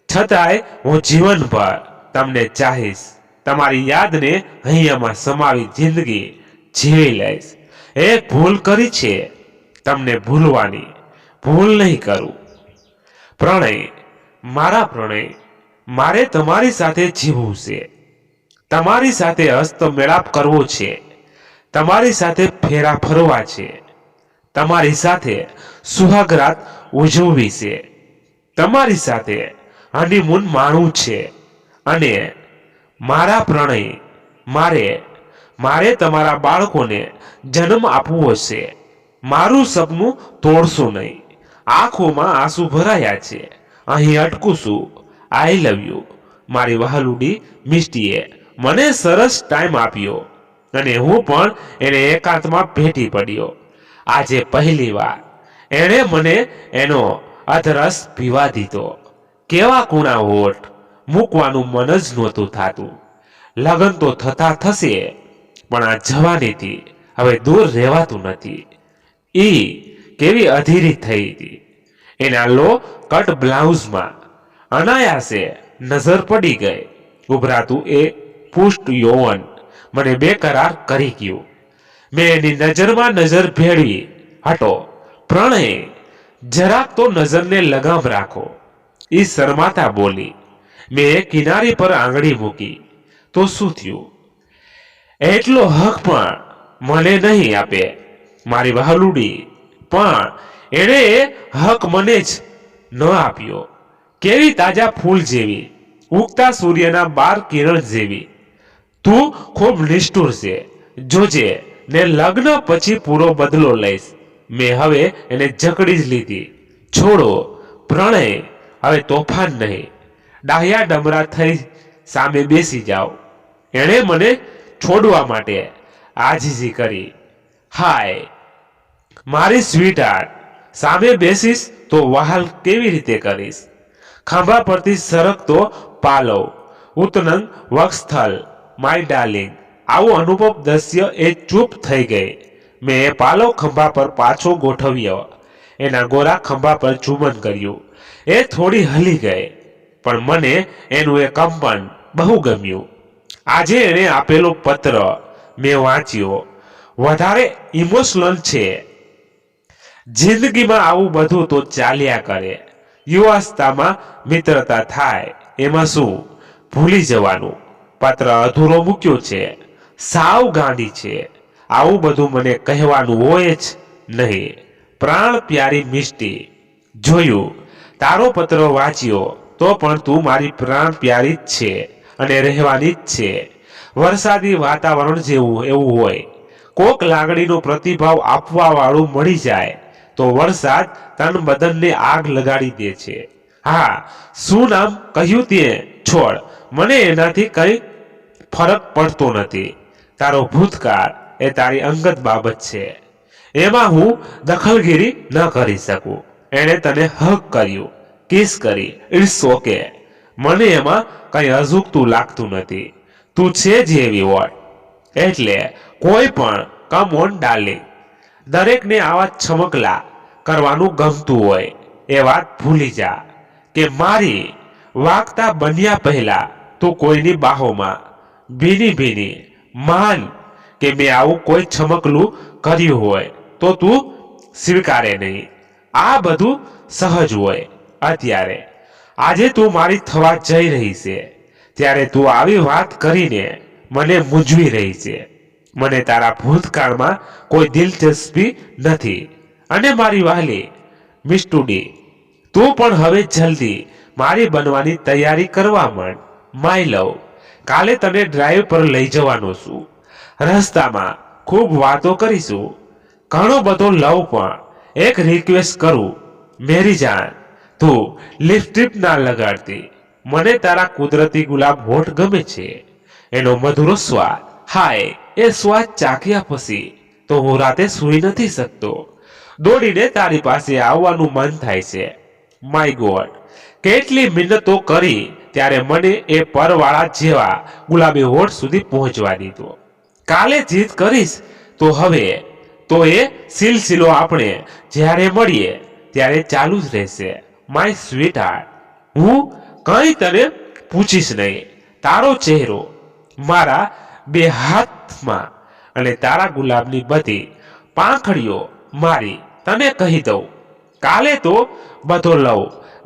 A: છતાંય હું જીવનભર તમને ચાહીશ. તમારી યાદને અહીંયામાં સમાવી જિંદગી જીવી લઈશ. એક ભૂલ કરી છે, તમને ભૂલવાની. ભૂલ નહીં કરું. પ્રણય, મારા પ્રણય, મારે તમારી સાથે જીવવું છે. તમારી સાથે હસ્તમેળાપ કરવો છે. તમારી સાથે ફેરા ફરવા છે. તમારી સાથે સુહાગરાત ઉજવવી છે. તમારી સાથે હનીમૂન માણવું છે. અને મારા પ્રણય, મારે તમારા બાળકોને જન્મ આપવો છે. મારું સપનું તોડશો નહીં. આંખોમાં આંસુ ભરાયા છે. અહીં અટકું છું. આઈ લવ યુ. મારી વહાલુડી મિષ્ટીએ મને સરસ ટાઈમ આપ્યો અને હું પણ એને એકાંતમાં ભેટી પડ્યો. આજે પહેલી વાર એણે મને એનો અધરસ પીવા દીધો. કેવા કૂણા હોઠ, મૂકવાનું મન જ નહોતું થતું. લગ્ન તો થતા થશે, પણ આ જવાનીથી હવે દૂર રહેવાતું નથી. કેવી અધીરી થઈ હતી. એના લો કટ બ્લાઉઝમાં અનાયાસે નજર પડી ગઈ. ઉભરાતું એ પુષ્ટ યૌવન મને બેકરાર કરી ગયું. મેં એની નજરમાં નજર ભેળવી. હટો પ્રણય, જરાક તો નજરને લગામ રાખો. એ શરમાતા બોલી. મેં કિનારી પર આંગળી મૂકી. તો શું થયું? એટલો હક પણ મને નહીં આપે મારી વહાલુડી, પણ એણે હક મને જ ન આપ્યો. કેવી તાજા ફૂલ જેવી, ઉગતા સૂર્યના 12 કિરણ જેવી. તું ખૂબ નિષ્ઠુર છે. જોજે ને લગ્ન પછી પૂરો બદલો લઈશ. મેં હવે એને જકડી જ લીધી. છોડો પ્રણય, હવે તોફાન નહીં. ડાહ્યા ડમરા થઈ સામે બેસી જાઓ. એણે મને છોડવા માટે આજીજી કરી. હાય મારી સ્વીટહાર્ટ, સામે બેસીશ તો વહાલ કેવી રીતે કરીશ? ખંભા પરથી સરકતો પાલવ, ઉતનંગ વક્ષસ્થલ, માય ડાર્લિંગ. આવું અનુભવ દ્રશ્ય એ ચૂપ થઈ ગઈ. મેં એ પાલવ ખંભા પર પાછો ગોઠવ્યો. એના ગોરા ખંભા પર ચુંબન કર્યું. એ થોડી હલી ગઈ, પણ મને એનું એ કંપન બહુ ગમ્યું. આજે એણે આપેલો પત્ર મેં વાંચ્યો. વધારે ઇમોશનલ છે. જિંદગીમાં આવું બધું તો ચાલ્યા કરે. યુવાવસ્થામાં મિત્રતા થાય એમાં શું, ભૂલી જવાનું. પત્ર અધૂરો મૂક્યો છે. સાવ ગાંડી છે. આવું બધું મને કહેવાનું હોય જ નહીં. પ્રાણ પ્યારી મિષ્ટી, જોયું તારો પત્ર વાંચ્યો તો પણ તું મારી પ્રાણ પ્યારી જ છે અને રહેવાની જ છે. વરસાદી વાતાવરણ જેવું એવું હોય. કોક લાગણીનો પ્રતિભાવ આપવા વાળું મળી જાય તો વરસાદ તન બદનને આગ લગાડી દે છે. હા, શું નામ કહ્યું તે છોડ, મને એનાથી કઈ ફરક પડતો નથી. તારો ભૂતકાળ એ તારી અંગત બાબત છે. એમાં હું દખલગીરી ન કરી શકું. એણે તને હક કર્યું, કિસ કરી, ઇટ્સ ઓકે. મને એમાં કઈ અજુગતું લાગતું નથી. તું છે જ એવી હોય એટલે કોઈ પણ કમ ઓન ડાર્લિંગ. દરેકને આવા છમકલા કરવાનું ગમતું હોય એ વાત ભૂલી જા કે મારી વાગતા બન્યા પહેલા તું કોઈની બાહોમાં ભીની ભીની. માન કે મેં આવું કોઈ છમકલું કર્યું હોય તો તું સ્વીકારે નહીં. આ બધું સહજ હોય. અત્યારે આજે તું મારી થવા જઈ રહી છે ત્યારે તું આવી વાત કરીને મને મૂંઝવી રહી છે. મને તારા ભૂતકાળમાં કોઈ દિલચસ્પી નથી. અને મારી વહાલી મિસ્ટુડી, તું પણ હવે જલ્દી મારી બનવાની તૈયારી કરવા માંડ. માય લવ, કાલે તને ડ્રાઈવ પર લઈ જવાનો છું. રસ્તામાં ખૂબ વાતો કરીશું, ઘણો બધો લવ. પણ એક રિક્વેસ્ટ કરું મેરી જાન, તું લિપસ્ટિક ના લગાડતી. મને તારા કુદરતી ગુલાબ હોઠ ગમે છે, એનો મધુરો સ્વાદ. હાય, એ સ્વાદ ચાખ્યા પછી તો હું રાતે સૂઈ નથી શકતો. દોડીને તારી પાસે આવવાનું મન થાય છે. માય ગોડ, કેટલી મિન્નતો કરી ત્યારે મને એ પરવાળા જેવા ગુલાબી હોઠ સુધી પહોંચવા દીધો. કાલે જીદ કરીશ તો હવે તો એ સિલસિલો આપણે જ્યારે મળીએ ત્યારે ચાલુ જ રહેશે. માય સ્વીટ હાર્ટ, હું કંઈ તને પૂછીશ નહીં. તારો ચહેરો મારા બે હાથમાં અને તારા ગુલાબની બધી પાંખડીઓ મારી. તને કહી દઉં, કાલે તો બધો લવ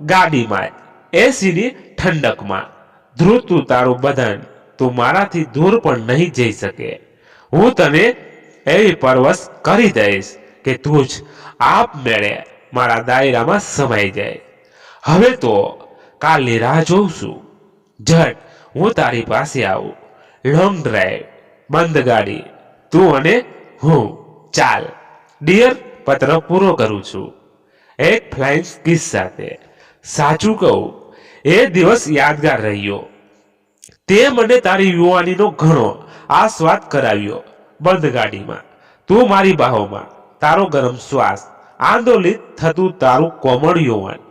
A: ગાડીમાં એસીની ઠંડકમાં. ધ્રુવતું તારું બદન તું મારાથી દૂર પણ નહીં જઈ શકે. હું તને એવી પરવશ કરી દઈશ કે તું જ આપમેળે મારા દાયરામાં સમાઈ જાય. હવે તો કાલની રાહ જોઉં છું. ઝટ હું તારી પાસે આવું. લોંગ ડ્રાઈવ, બંધ ગાડી, તું અને હું. ચાલ ડિયર, પત્ર પૂરો કરું છું એક ફ્લાઇંગ કિસ સાથે. સાચું કહું, એ દિવસ યાદગાર રહ્યો. તે મને તારી યુવાનીનો ઘણો આસ્વાદ કરાવ્યો. બંધ ગાડીમાં તું મારી બાહોમાં, તારો ગરમ શ્વાસ, આંદોલિત થતું તારું કોમળ યૌવન,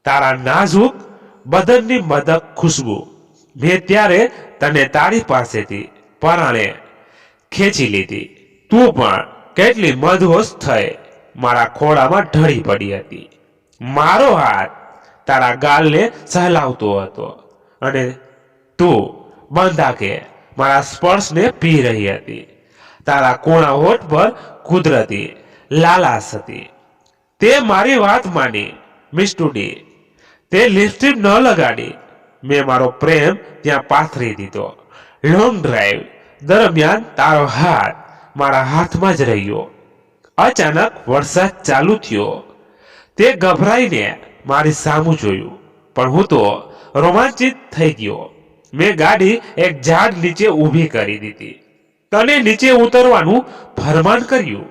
A: તારા નાજુક બદનની મદક ખુશ્બુ. મેં ત્યારે તને તારી પાસેથી પરાણે ખેંચી લીધી. તું પણ કેટલી મદહોશ થઈ મારા ખોળામાં ઢળી પડી હતી. મારો હાથ તારા ગાલને સહલાવતો હતો અને તું બંધ આંખે મારા સ્પર્શને પી રહી હતી. તારા કોણા હોઠ પર કુદરતી લાલાશ હતી. તે મારી વાત માની મિસ્ટુડી. તે લિપસ્ટિક ન લગાડી. મેં મારો પ્રેમ ત્યાં પાથરી દીધો. લોંગ ડ્રાઈવ દરમિયાન તારો હાથ મારા હાથમાં જ રહ્યો. અચાનક વરસાદ ચાલુ થયો. તે ગભરાઈને મારી સામું જોયું, પણ હું તો રોમાંચિત થઈ ગયો. મેં ગાડી એક ઝાડ નીચે ઊભી કરી દીધી. તને નીચે ઉતરવાનું ફરમાન કર્યું.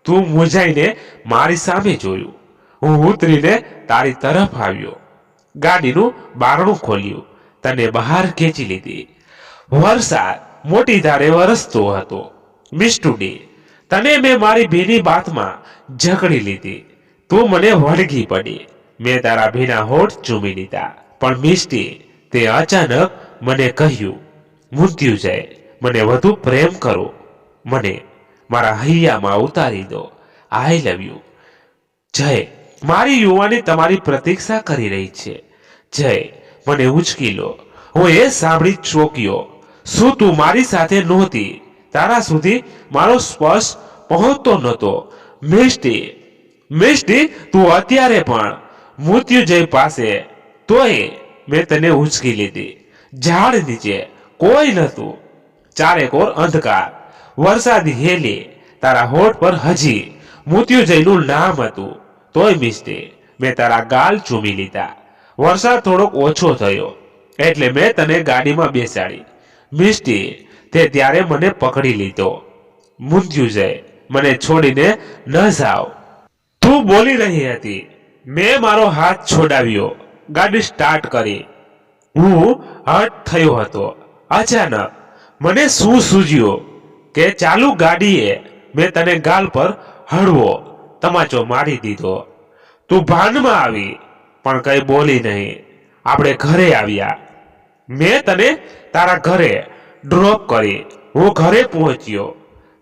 A: તું મૂંઝાઈને મારી સામે જોયું. હું ઉતરીને તારી તરફ આવ્યો, ગાડીનું બારણું ખોલ્યું, તને બહાર ખેંચી લીધી. વરસાદ મોટી ધારે વરસતો હતો. મિસ્ટુડી, તને મેં મારી ભીની બાતમાં જકડી લીધી. તું મને વળગી પડી. મેં તારા ભીના હોઠ ચૂમી લીધા. પણ મિસ્ટી, તે અચાનક મને કહ્યું, મૃત્યુજય, મને વધુ પ્રેમ કરો, મને મારા હૈયામાં ઉતારી દો. આઈ લવ યુ. જય, મારી યુવાની તમારી પ્રતીક્ષા કરી રહી છે. જય, મને ઉચકી લો. હું એ સાંભળી ચોક્યો. શું તું મારી સાથે નહોતી? તારા સુધી મારો સ્પર્શ પહોંચતો નહોતો. મિસ્ટી, મિસ્ટી, તું અત્યારે પણ મૃત્યુજય પાસે. તોય મેં તને ઉચકી લીધી. ઝાડ નીચે કોઈ નહોતું. ચારેકોર અંધકાર. વરસાદી હેલી. તારા હોઠ પર હજી મૃત્યુજયનું નામ હતું. તોય મિસ્ટી, મેં તારા ગાલ ચૂમી લીધા. વરસાદ થોડોક ઓછો થયો એટલે મેં તને ગાડીમાં બેસાડી. મિસ્ટી, તે ત્યારે મને પકડી લીધો. મૃત્યુજય, મને છોડીને ન જાઓ. તું બોલી રહી હતી. મેં મારો હાથ છોડાવ્યો, ગાડી સ્ટાર્ટ કરી. હું હટ થયો હતો. અચાનક મને શું સૂઝ્યું કે ચાલુ ગાડીએ મેં તને ગાલ પર હળવો તમાચો મારી દીધો. તું ભાનમાં આવી પણ કઈ બોલી નહીં. આપણે ઘરે આવ્યા. મેં તને તારા ઘરે ડ્રોપ કરી. હું ઘરે પહોંચ્યો.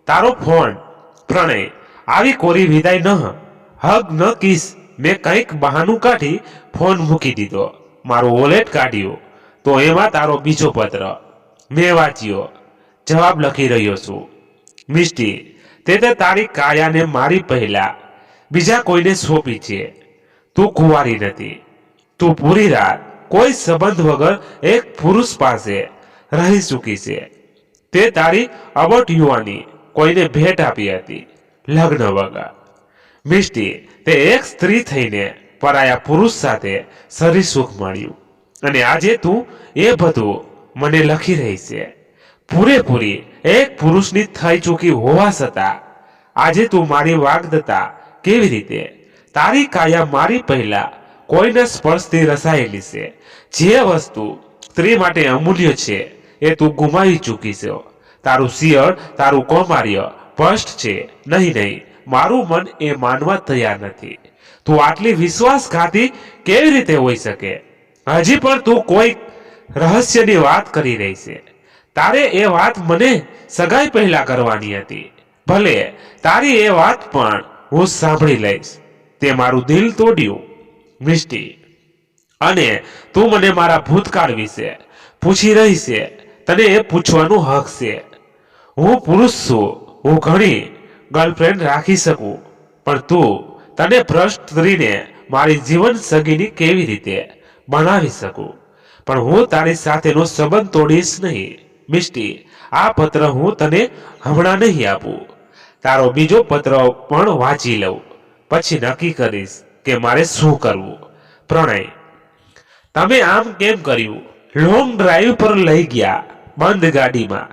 A: તારો ફોન. પ્રણય, આવી કોરી વિદાય ન. હગ ન કિસ. મેં કંઈક બહાનું કાઢી ફોન મૂકી દીધો. મારું વોલેટ કાઢ્યું તો એમાં તારો બીજો પત્ર. મેં વાંચ્યો. જવાબ લખી રહ્યો છું. મિસ્ટી, તે તારી કાયાને મારી પહેલા બીજા કોઈને સોંપી છે. તું કુંવારી નથી. તું પૂરી રાત કોઈ સંબંધ વગર એક પુરુષ પાસે રહી ચૂકી છે. તે તારી અબોટ યુવાની કોઈને ભેટ આપી હતી, લગ્ન વગર. મિસ્ટી, તે એક સ્ત્રી થઈને પરાયા પુરુષ સાથે શરીર સુખ મળ્યું અને આજે તું એ બધું મને લખી રહી છે. પૂરેપૂરી એક પુરુષની થઈ ચૂકી હોવા છતાં આજે તું મારી વાગ્દત્તા કેવી રીતે? તારી કાયા મારી પહેલા કોઈના સ્પર્શથી રસાયેલી છે. જે વસ્તુ સ્ત્રી માટે અમૂલ્ય છે એ તું ગુમાવી ચૂકી છે. તારું શિયળ, તારું કૌમાર્ય સ્પષ્ટ છે. નહીં, મારું મન એ માનવા તૈયાર નથી. તું આટલી વિશ્વાસઘાતી કેવી રીતે હોઈ શકે? હજી પણ તું કોઈ રહસ્યની વાત કરી રહી છે. તારે એ વાત મને સગાઈ પહેલા કરવાની હતી. ભલે, તારી એ વાત પણ હું સાંભળી લઈશ. તે મારું દિલ તોડ્યું. મિસ્ટી, અને તું મને મારા ભૂતકાળ વિશે પૂછી રહી છે. તને એ પૂછવાનું હક છે. હું પુરુષ છું. હું ઘણી ગર્લફ્રેન્ડ રાખી શકું, પણ તું તને ભ્રષ્ટ સ્ત્રીને મારી જીવન સગીની કેવી રીતે બનાવી શકું? પણ હું તારી સાથેનો સંબંધ તોડીશ નહીં. મિસ્ટી, આ પત્ર હું તને હમણાં નહીં આપું. તારો બીજો પત્ર પણ વાંચી લઉં, પછી નક્કી કરીશ કે મારે શું કરવું. પ્રણય, તમે આમ કેમ કર્યું? લોંગ ડ્રાઈવ પર લઈ ગયા, બંધ ગાડીમાં.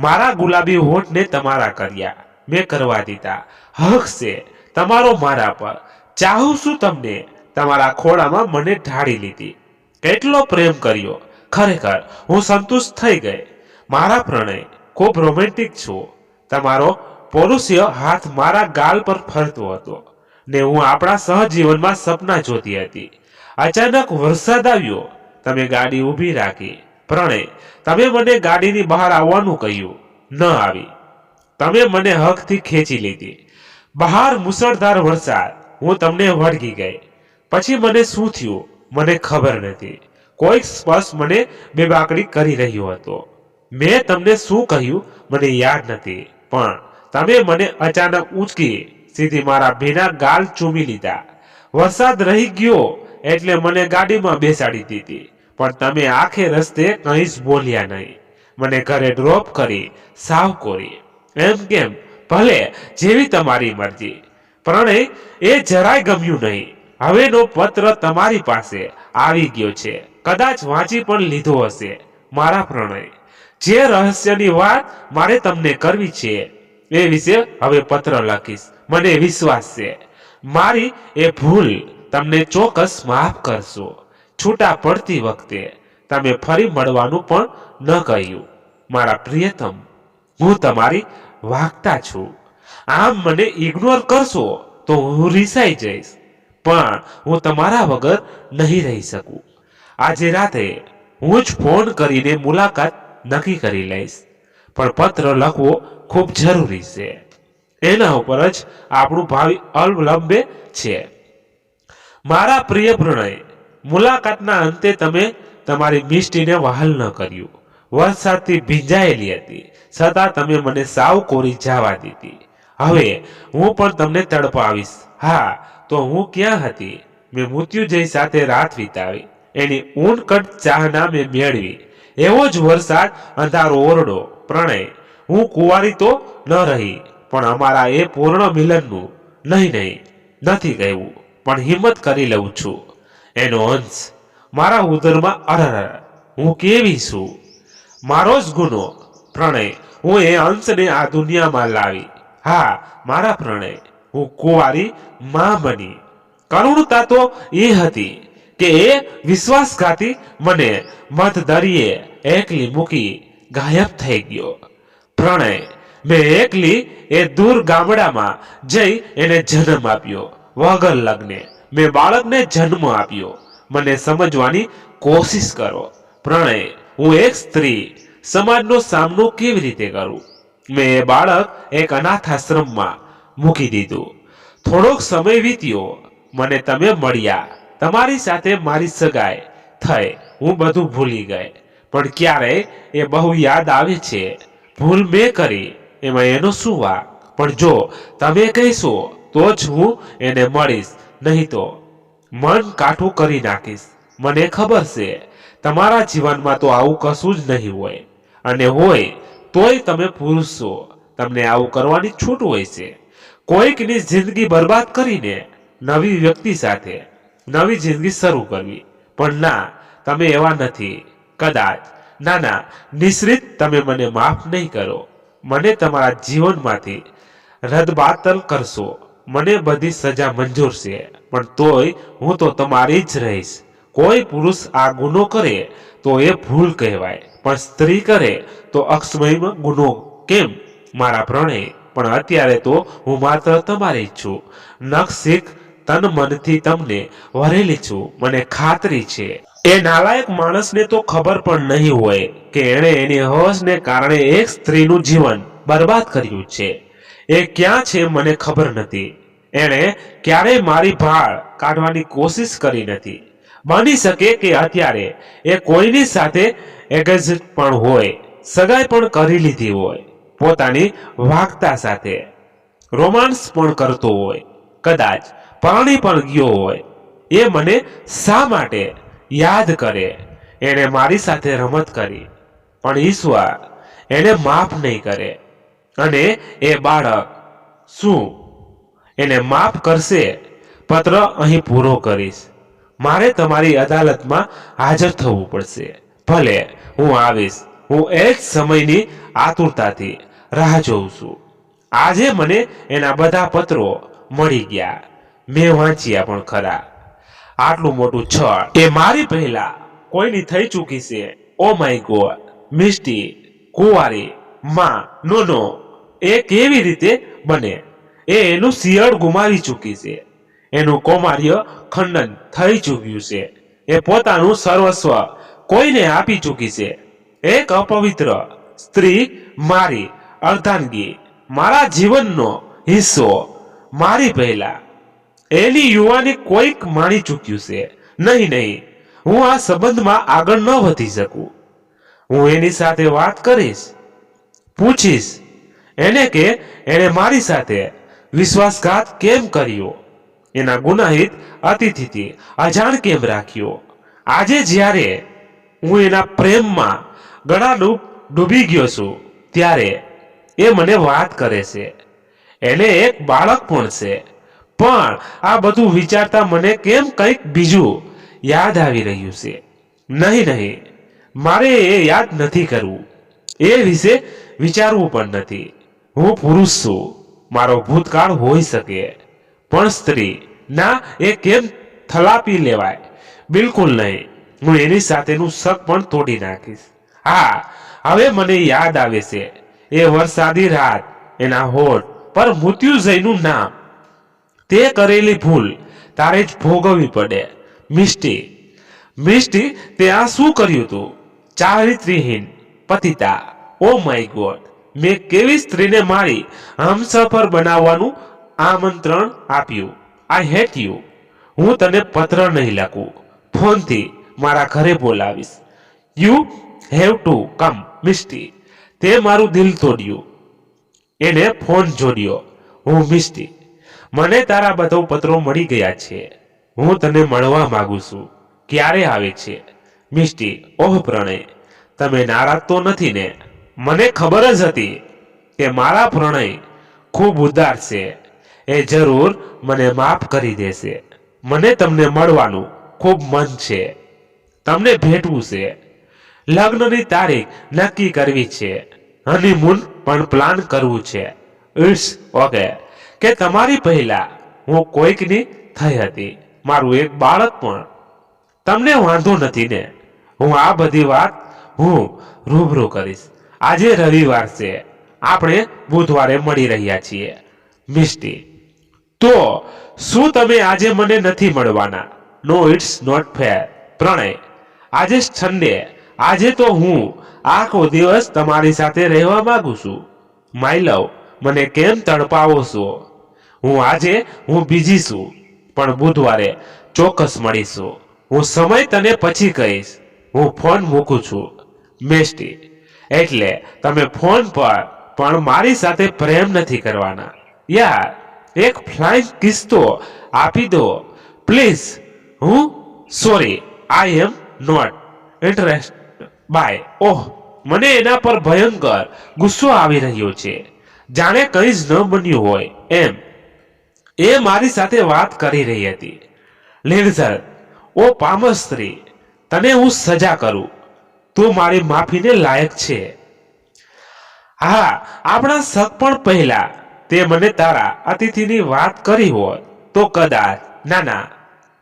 A: મારા ગુલાબી હોઠને તમારા કર્યા. મેં કરવા દીધા. હક છે તમારો મારા પર. ચાહું છું તમને. તમારા ખોળામાં મને ઢાળી લીધી. કેટલો પ્રેમ કર્યો. ખરેખર હું સંતુષ્ટ થઈ ગઈ. મારા પ્રણય, ખૂબ રોમેન્ટિક છું. તમારો પૌરુષીય હાથ મારા ગાલ પર ફરતો હતો ને હું આપણા સહજીવનમાં સપના જોતી હતી. અચાનક વરસાદ આવ્યો. તમે ગાડી ઊભી રાખી. પ્રણય, તમે મને ગાડીની બહાર આવવાનું કહ્યું. ન આવી. તમે મને હકથી ખેંચી લીધી. બહાર મુસળધાર વરસાદ. હું તમને વળગી ગઈ. પછી મને શું થયું મને ખબર નથી. કોઈક સ્પર્શ મને બેબાકડી કરી રહ્યો હતો. મેં તમને શું કહ્યું મને યાદ નથી, પણ તમે મને અચાનક ઉંચકી સીધી મારા ભીના ગાલ ચૂમી લીધા. વરસાદ રહી ગયો એટલે મને ગાડીમાં બેસાડી દીધી, પણ તમે આખે રસ્તે કંઈ જ બોલ્યા નહીં. મને ઘરે ડ્રોપ કરી સાવ કોરી. એમ કેમ? ભલે, જેવી તમારી મરજી. પ્રણય, એ જરાય ગમ્યું નહીં. હવેનો પત્ર તમારી પાસે આવી ગયો છે. કદાચ વાંચી પણ લીધો હશે. મારા પ્રણય, જે રહસ્યની વાત મારે તમને કરવી છે એ વિશે હવે પત્ર લખીશ. મને વિશ્વાસ છે મારી એ ભૂલ તમને ચોક્કસ માફ કરશો. છૂટા પડતી વખતે તમે ફરી મળવાનું પણ ન કહ્યું. મારા પ્રિયતમ, હું તમારી વાગતા છું. આમ મને ઇગ્નોર કરશો તો હું રીસાઈ જઈશ, પણ હું તમારા વગર નહીં રહી શકું. આજે રાતે હું જ ફોન કરીને મુલાકાત નક્કી કરી લઈશ, પણ પત્ર લખવો ખૂબ જરૂરી છે. એના ઉપર જ આપણું ભાવિ અવલંબે છે. મારા પ્રિય પ્રણય, મુલાકાતના અંતે તમે તમારી મિષ્ટીને વહાલ ન કર્યું. વરસાદથી ભીંજાયેલી હતી, છતાં તમે મને સાવ કોરી જવા દીધી. હવે હું પણ તમને તડપાવીશ. હા, તો હું ક્યાં હતી? મેં મૃત્યુજય સાથે રાત વિતાવી. એની ઊનકટ ચાહના મેં મેળવી. એવો જ વરસાદ, અંધારો ઓરડો. પ્રણય, હું કુંવારી તો ન રહી, પણ અમારા એ પૂર્ણ મિલનનું નહીં નથી કહેવું, પણ હિંમત કરી લઉં છું. એનો અંશ મારા ઉદરમાં અરર, હું કેવી છું. મારો જ ગુનો. પ્રણય, હું એ અંશને આ દુનિયામાં લાવી. હા, મારા પ્રણય, હું કુંવારી માં બની. કરુણતા તો એ હતી કે એ વિશ્વાસઘાતી મને મધ દરિયે એકલી મૂકી ગાયબ થઈ ગયો. પ્રણય, મેં એકલી એ દૂર ગામડામાં જઈ એને જન્મ આપ્યો. વગર લગ્ને મેં બાળકને જન્મ આપ્યો. મને સમજવાની કોશિશ કરો. પ્રણય, હું એક સ્ત્રી, સમાજનો સામનો કેવી રીતે કરું? મેં એ બાળક એક અનાથાશ્રમમાં મૂકી દીધું. થોડોક સમય વીત્યો, મને તમે મળ્યા. તમારી સાથે મારી સગાઈ થઈ. હું બધું ભૂલી ગઈ, પણ ક્યારેય એ બહુ યાદ આવે છે. ભૂલ મેં કરી, એમાં એનો શું વાંક? પણ જો તમે કહેશો તો જ હું એને મળીશ, નહીં તો મન કાઠું કરી નાખીશ. મને ખબર છે તમારા જીવનમાં તો આવું કશું જ નહીં હોય, અને હોય તોય તમે પુરુષ છો, તમને આવું કરવાની છૂટ હોય છે. કોઈકની જિંદગી બરબાદ કરીને નવી વ્યક્તિ સાથે નવી જિંદગી શરૂ કરવી. પણ ના, તમે એવા નથી. કદાચ ના, નિશ્ચિત તમે મને માફ નહીં કરો. મને તમારા જીવનમાંથી રદબાતલ કરશો. મને બધી સજા મંજૂર છે, પણ તોય હું તો તમારી જ રહીશ. કોઈ પુરુષ આ ગુનો કરે તો એ ભૂલ કહેવાય, પણ સ્ત્રી કરે તો અક્ષમય ગુનો કેમ? મારા પ્રણય, પણ અત્યારે તો હું માત્ર તમારી જ છું. નખશીખ તન મનથી તમને વરેલી છું, મને ખાતરી છે. એ નાલાયક માણસને તો ખબર પણ નહીં હોય કે એણે એની હવસને કારણે એક સ્ત્રીનું જીવન બરબાદ કર્યું છે. એ ક્યાં છે મને ખબર નથી. એણે ક્યારેય મારી ભાળ કાઢવાની કોશિશ કરી નથી. બની શકે કે અત્યારે એ કોઈની સાથે એગેજ પણ હોય, સગાઈ પણ કરી લીધી હોય, પોતાની વાગતા સાથે રોમાન્સ પણ કરતો હોય, કદાચ પરણી પણ ગયો હોય. એ મને શા માટે યાદ કરે? એને મારી સાથે રમત કરી, પણ ઈશ્વર એને માફ નહીં કરે. અને એ બાળક શું એને માફ કરશે? પત્ર અહીં પૂરો કરીશ. મારે તમારી અદાલતમાં હાજર થવું પડશે. ભલે, હું આવીશ. હું એ જ સમયની આતુરતાથી રાહ જોઉં છું. આજે મને એના બધા પત્રો મળી ગયા. મેં વાંચ્યા પણ ખરા. આટલું મોટું છળ એ મારી પહેલા કોઈની થઈ ચૂકી છે. ઓ માય ગોડ, મિષ્ટી કુંવારી માં નો, એ કેવી રીતે બને? એ એનું શિયળ ગુમાવી ચૂકી છે. એનું કૌમાર્ય ખંડન થઈ ચૂક્યું છે. એ પોતાનું સર્વસ્વ કોઈને આપી ચૂકી છે. એક અપવિત્ર સ્ત્રી, મારી અર્ધાંગી, મારા જીવનનો હિસ્સો, મારી પહેલા એની યુવાની કોઈક માણી ચૂક્યું છે. નહીં, હું આ સંબંધમાં આગળ ન વધી શકું. હું એની સાથે વાત કરીશ, પૂછીશ એને કે એણે મારી સાથે વિશ્વાસઘાત કેમ કર્યો, એના ગુનાહિત અતિથિથી અજાણ કેમ રાખ્યો. આજે જ્યારે હું એના પ્રેમમાં ગળા ડૂબી ગયો છું, ત્યારે એ મને વાત કરે છે. એને એક બાળક પણ છે. પણ આ બધું વિચારતા મને કેમ કંઈક બીજું યાદ આવી રહ્યું છે. નહીં, મારે એ યાદ નથી કરવું. એ વિશે વિચારવું પણ નથી. હું પુરુષ છું. મારો ભૂતકાળ હોઈ શકે, પણ સ્ત્રી, ના એ કેમ થલાપી લેવાય? બિલકુલ નહીં. હું એની સાથેનું શક પણ તોડી નાખીશ. હા, હવે મને યાદ આવે છે, એ વરસાદી રાત, એના હોઠ પર મૃત્યુંજયનું નામ. તે કરેલી ભૂલ તારે જ ભોગવવી પડે. મિષ્ટી, મિષ્ટી, તે આ શું કર્યું તું? ચારિત્ર્યહીન, પતિતા. ઓ માય ગોડ, મેં કેવી સ્ત્રીને મારી હમસફર બનાવવાનું આમંત્રણ આપ્યું? I hate you. હું તને પત્ર નહીં લખું, ફોનથી મારા ઘરે બોલાવીશ. You have to come. Mishti, તે મારું દિલ તોડ્યું. એને ફોન જોડ્યો. હું મિષ્ટી, મને તારા બધા પત્રો મળી ગયા છે. હું તને મળવા માંગુ છું. ક્યારે આવે છે? મિષ્ટી, ઓહ પ્રણય, તમે નારાજ તો નથી ને? મને ખબર જ હતી કે મારા પ્રણય ખૂબ ઉદાર છે. એ જરૂર મને માફ કરી દેશે. મને તમને મળવાનું ખૂબ મન છે. તમને ભેટવું છે. લગ્નની તારીખ નક્કી કરવી છે. હનીમૂન પણ પ્લાન કરવું છે. ઇટ્સ ઓકે કે તમારી પહેલા હું કોઈકની થઈ હતી, મારું એક બાળક પણ. તમને વાંધો નથી ને? હું આ બધી વાત હું રૂબરૂ કરીશ. આજે રવિવાર છે, આપણે બુધવારે મળી રહ્યા છીએ. મિષ્ટી, તો શું તમે આજે મને નથી મળવાના? નો, ઇટ્સ નોટ ફેર. પ્રણય, આજે સન્ડે. આજે તો હું આખો દિવસ તમારી સાથે રહેવા માંગુ છું. માય લવ, મને કેમ તડપાવો છો? હું બીજી છું, પણ બુધવારે ચોક્કસ મળીશું. હું સમય તને પછી કહીશ. હું ફોન મૂકું છું. મિષ્ટી, એટલે તમે ફોન પર પણ મારી સાથે પ્રેમ નથી કરવાના? યાર, એક ફ્લાઇંગ કિસ તો આપી દો પ્લીઝ. હું sorry, I am not interest bye. ઓહ, મને એના પર ભયંકર ગુસ્સો આવી રહ્યો છે, જાણે કંઈ જ ન બન્યું હોય એમ. એ મારી સાથે વાત કરી રહી હતી. નિર્જર, ઓ પામર સ્ત્રી, તને હું સજા કરું. તું મારી માફીને લાયક છે. હા, આપણા શક પણ પહેલા તે મને તારા અતિથિની વાત કરી હોત તો કદાચ. ના,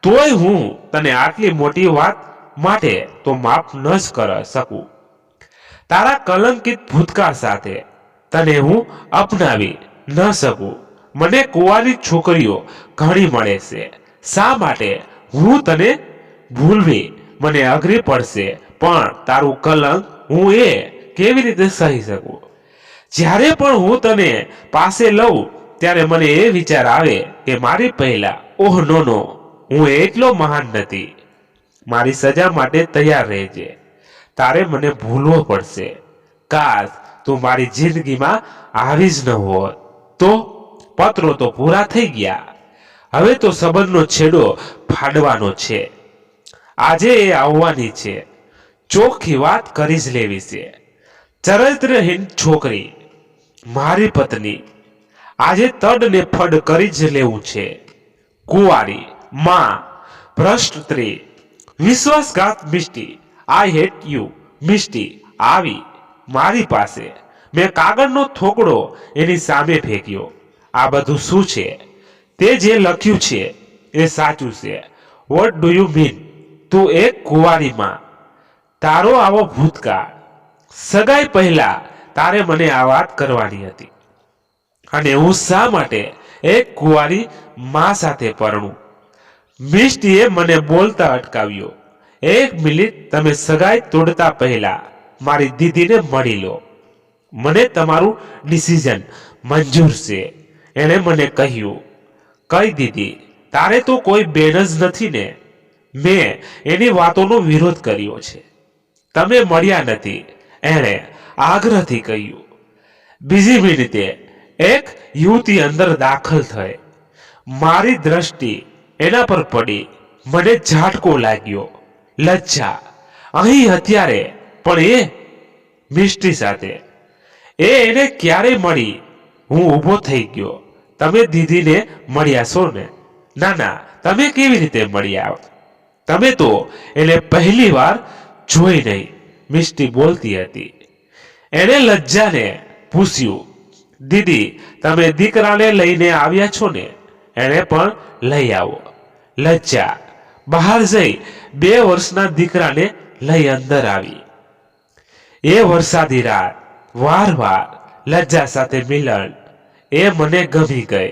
A: તોય હું તને આટલી મોટી વાત માટે તો માફ ન જ કરી શકું. તારા કલંકિત ભૂતકાળ સાથે તને હું અપનાવી ન શકું. મને કુંવારી છોકરીઓ ઘણી મળે છે. શા માટે હું તને ભૂલવી મને અઘરી પડશે, પણ તારું કલંક હું એ કેવી રીતે સહી શકું? જ્યારે પણ હું તને પાસે લઉં ત્યારે મને એ વિચાર આવે કે મારી પહેલા ઓહ નો, હું એટલો મહાન નથી. મારી સજા માટે તૈયાર રહેજે. તારે મને ભૂલવો પડશે. કાશ તું મારી જિંદગીમાં આવી જ ન હોત. તો પત્રો તો પૂરા થઈ ગયા. હવે તો સંબંધનો છેડો ફાડવાનો છે. આજે એ આવવાની છે. ચોખ્ખી વાત કરી જ લેવી છે. ચરિત્રહીન છોકરી, મારી પત્ની, આજે તડ ને ફડ કરી જ લેવું છે. કુંવારી, માં, ભ્રષ્ટ સ્ત્રી, વિશ્વાસઘાત. મિષ્ટી, આઈ હેટ યુ. મિષ્ટી આવી મારી પાસે. મેં કાગળનો થોકડો એની સામે ફેંક્યો. આ બધું શું છે? તે જે લખ્યું છે એ સાચું છે. What do you mean? તું એક કુંવારીમાં, તારો આવો ભૂતકાળ. સગાઈ પહેલા તારે મને આ વાત કરવાની હતી. અને હું શા માટે એક કુંવારી માં સાથે પરણું? મિષ્ટીએ મને બોલતા અટકાવ્યો. એક મિનિટ, તમે સગાઈ તોડતા પહેલા મારી દીદીને મળી લો. મને તમારું ડિસિઝન મંજૂર છે, એણે મને કહ્યું. કઈ દીદી? તારે તો કોઈ બેન જ નથી ને? મેં એની વાતોનો વિરોધ કર્યો છે. તમે મળ્યા નથી, એણે આગ્રહથી કહ્યું. બીજી મિનિટે એક યુવતી અંદર દાખલ થઈ. મારી દ્રષ્ટિ એના પર પડી. મને ઝાટકો લાગ્યો. લજ્જા. અહીં અત્યારે પણ એ મિષ્ટી સાથે. એને ક્યારે મળી? હું ઊભો થઈ ગયો. તમે દીદીને મળ્યા છો ને? ના, તમે કેવી રીતે મળ્યા? તમે તો એને પહેલી વાર જોઈ નહીં. મિષ્ટી બોલતી હતી. એણે લજ્જાને પૂછ્યું. દીદી, તમે દીકરાને લઈને આવ્યા છો ને? એને પણ લઈ આવો. લજ્જા બહાર જઈ 2 વર્ષના દીકરાને લઈ અંદર આવી. એ વરસાદી રાત, વાર લજ્જા સાથે મિલન, એ મને ગમી ગઈ.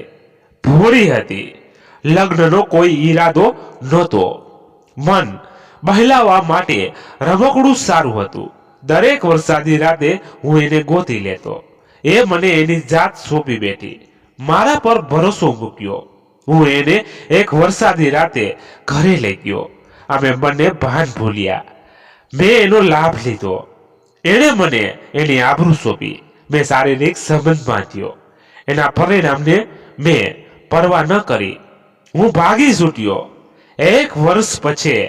A: ભોળી હતી, લગ્નનો કોઈ ઈરાદો નહોતો. મન બહેલાવા માટે રમકડું સારું હતું. દરેક વરસાદી રાતે હું એને ગોતી લેતો. એ મને એની જાત સોંપી બેઠી, મારા પર ભરોસો મૂક્યો. હું એને એક વરસાદી રાતે ઘરે લઈ ગયો. અમે બંને ભાન ભૂલ્યા. મેં એનો લાભ લીધો. એણે મને એની આબરૂ સોંપી. મેં શારીરિક સંબંધ બાંધ્યો. એના પરિણામને મેં પરવા ન કરી. હું ભાગી છૂટ્યો. 1 વર્ષ પછી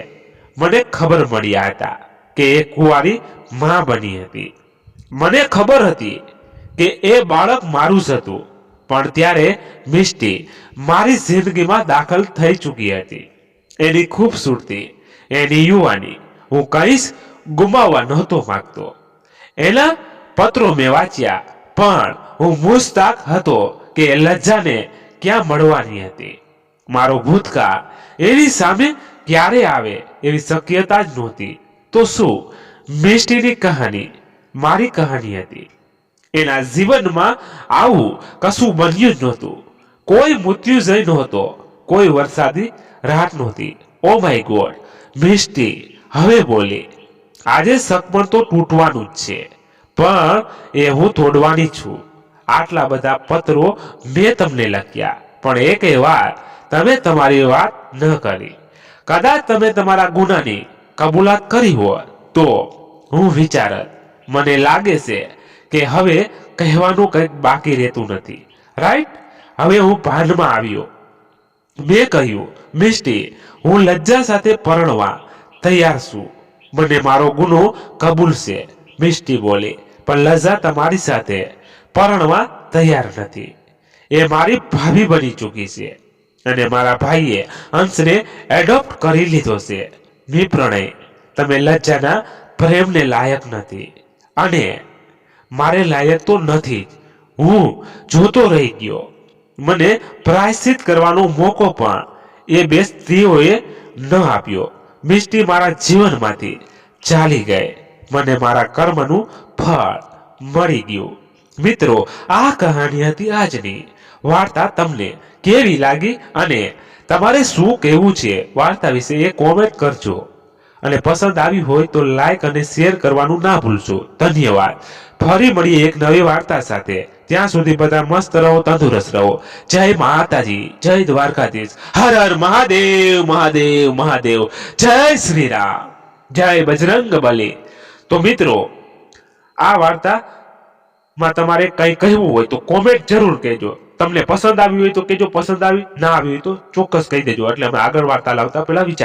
A: મને ખબર મળ્યા હતા કે એ કુંવારી માં બની હતી. મને ખબર હતી કે એ બાળક મારું જ હતું, પણ ત્યારે મિષ્ટી મારી જિંદગીમાં દાખલ થઈ ચૂકી હતી. એની ખૂબસૂરતી, એની યુવાની હું કંઈ ગુમાવવા નહોતો માંગતો. એના પત્રો મેં વાંચ્યા, પણ હું મુશ્તાક હતો કે લજ્જાને ક્યાં મળવાની હતી. મારો ભૂતકાળ એની સામે ક્યારે આવે એવી શક્યતા જ નહોતી. તો શું મિષ્ટીની કહાની મારી કહાની હતી? એના જીવનમાં આવું કશું બન્યું જ નહોતું. કોઈ મૃત્યુજય નહોતો, કોઈ વરસાદી રાત નહોતી. ઓ માય ગોડ, મિષ્ટી હવે બોલી. આજે સપનું તો તૂટવાનું જ છે, પણ એ હું તોડવાની છું. આટલા બધા પત્રો મેં તમને લખ્યા, પણ એકે વાર તમે તમારી વાત ન કરી. કદાચ તમે તમારા ગુનાની કબૂલાત કરી હોત તો હું વિચારત. મને લાગે છે કે હવે કહેવાનું કંઈક બાકી રહેતું નથી. રાઈટ? હવે હું ભાનમાં આવ્યો. મેં કહ્યું, મિષ્ટી, હું લજ્જા સાથે પરણવા તૈયાર છું. મને મારો ગુનો કબૂલ છે. મિષ્ટી બોલી, પણ લજ્જા તમારી સાથે પરણવા તૈયાર નથી. એ મારી ભાભી બની ચૂકી છે અને મારા ભાઈએ અંશને એડોપ્ટ કરી લીધો છે. નિપ્રણય, તમે લજ્જાના પ્રેમને લાયક નથી અને મારે લાયક તો નથી જ. હું જોતો રહી ગયો. મને પ્રાયશ્ચિત કરવાનો મોકો પણ એ 2 સ્ત્રીઓએ ન આપ્યો. મિષ્ટી મારા જીવનમાંથી ચાલી ગઈ. મને મારા કર્મનું ફળ મળી ગયું. મિત્રો, આ કહાની હતી આજની. વાર્તા તમને કેવી લાગી અને તમારે શું કહેવું છે વાર્તા વિશે એ કોમેન્ટ કરજો. અને પસંદ આવી હોય તો લાઈક અને શેર કરવાનું ના ભૂલશો. ધન્યવાદ. ફરી મળીએ એક નવી વાર્તા સાથે. ત્યાં સુધી બધા મસ્ત રહો, તંદુરસ્ત રહો. જય માતાજી, જય દ્વારકાધીશ. હર હર મહાદેવ, મહાદેવ, મહાદેવ. જય શ્રી રામ, જય બજરંગ બલી. તો મિત્રો, આ વાર્તામાં તમારે કંઈ કહેવું હોય તો કોમેન્ટ જરૂર કહેજો. તમને પસંદ આવી હોય તો કહેજો, પસંદ આવી ના આવી હોય તો ચોક્કસ કહી દેજો, એટલે અમે આગળ વાર્તા લાવતા પહેલા વિચાર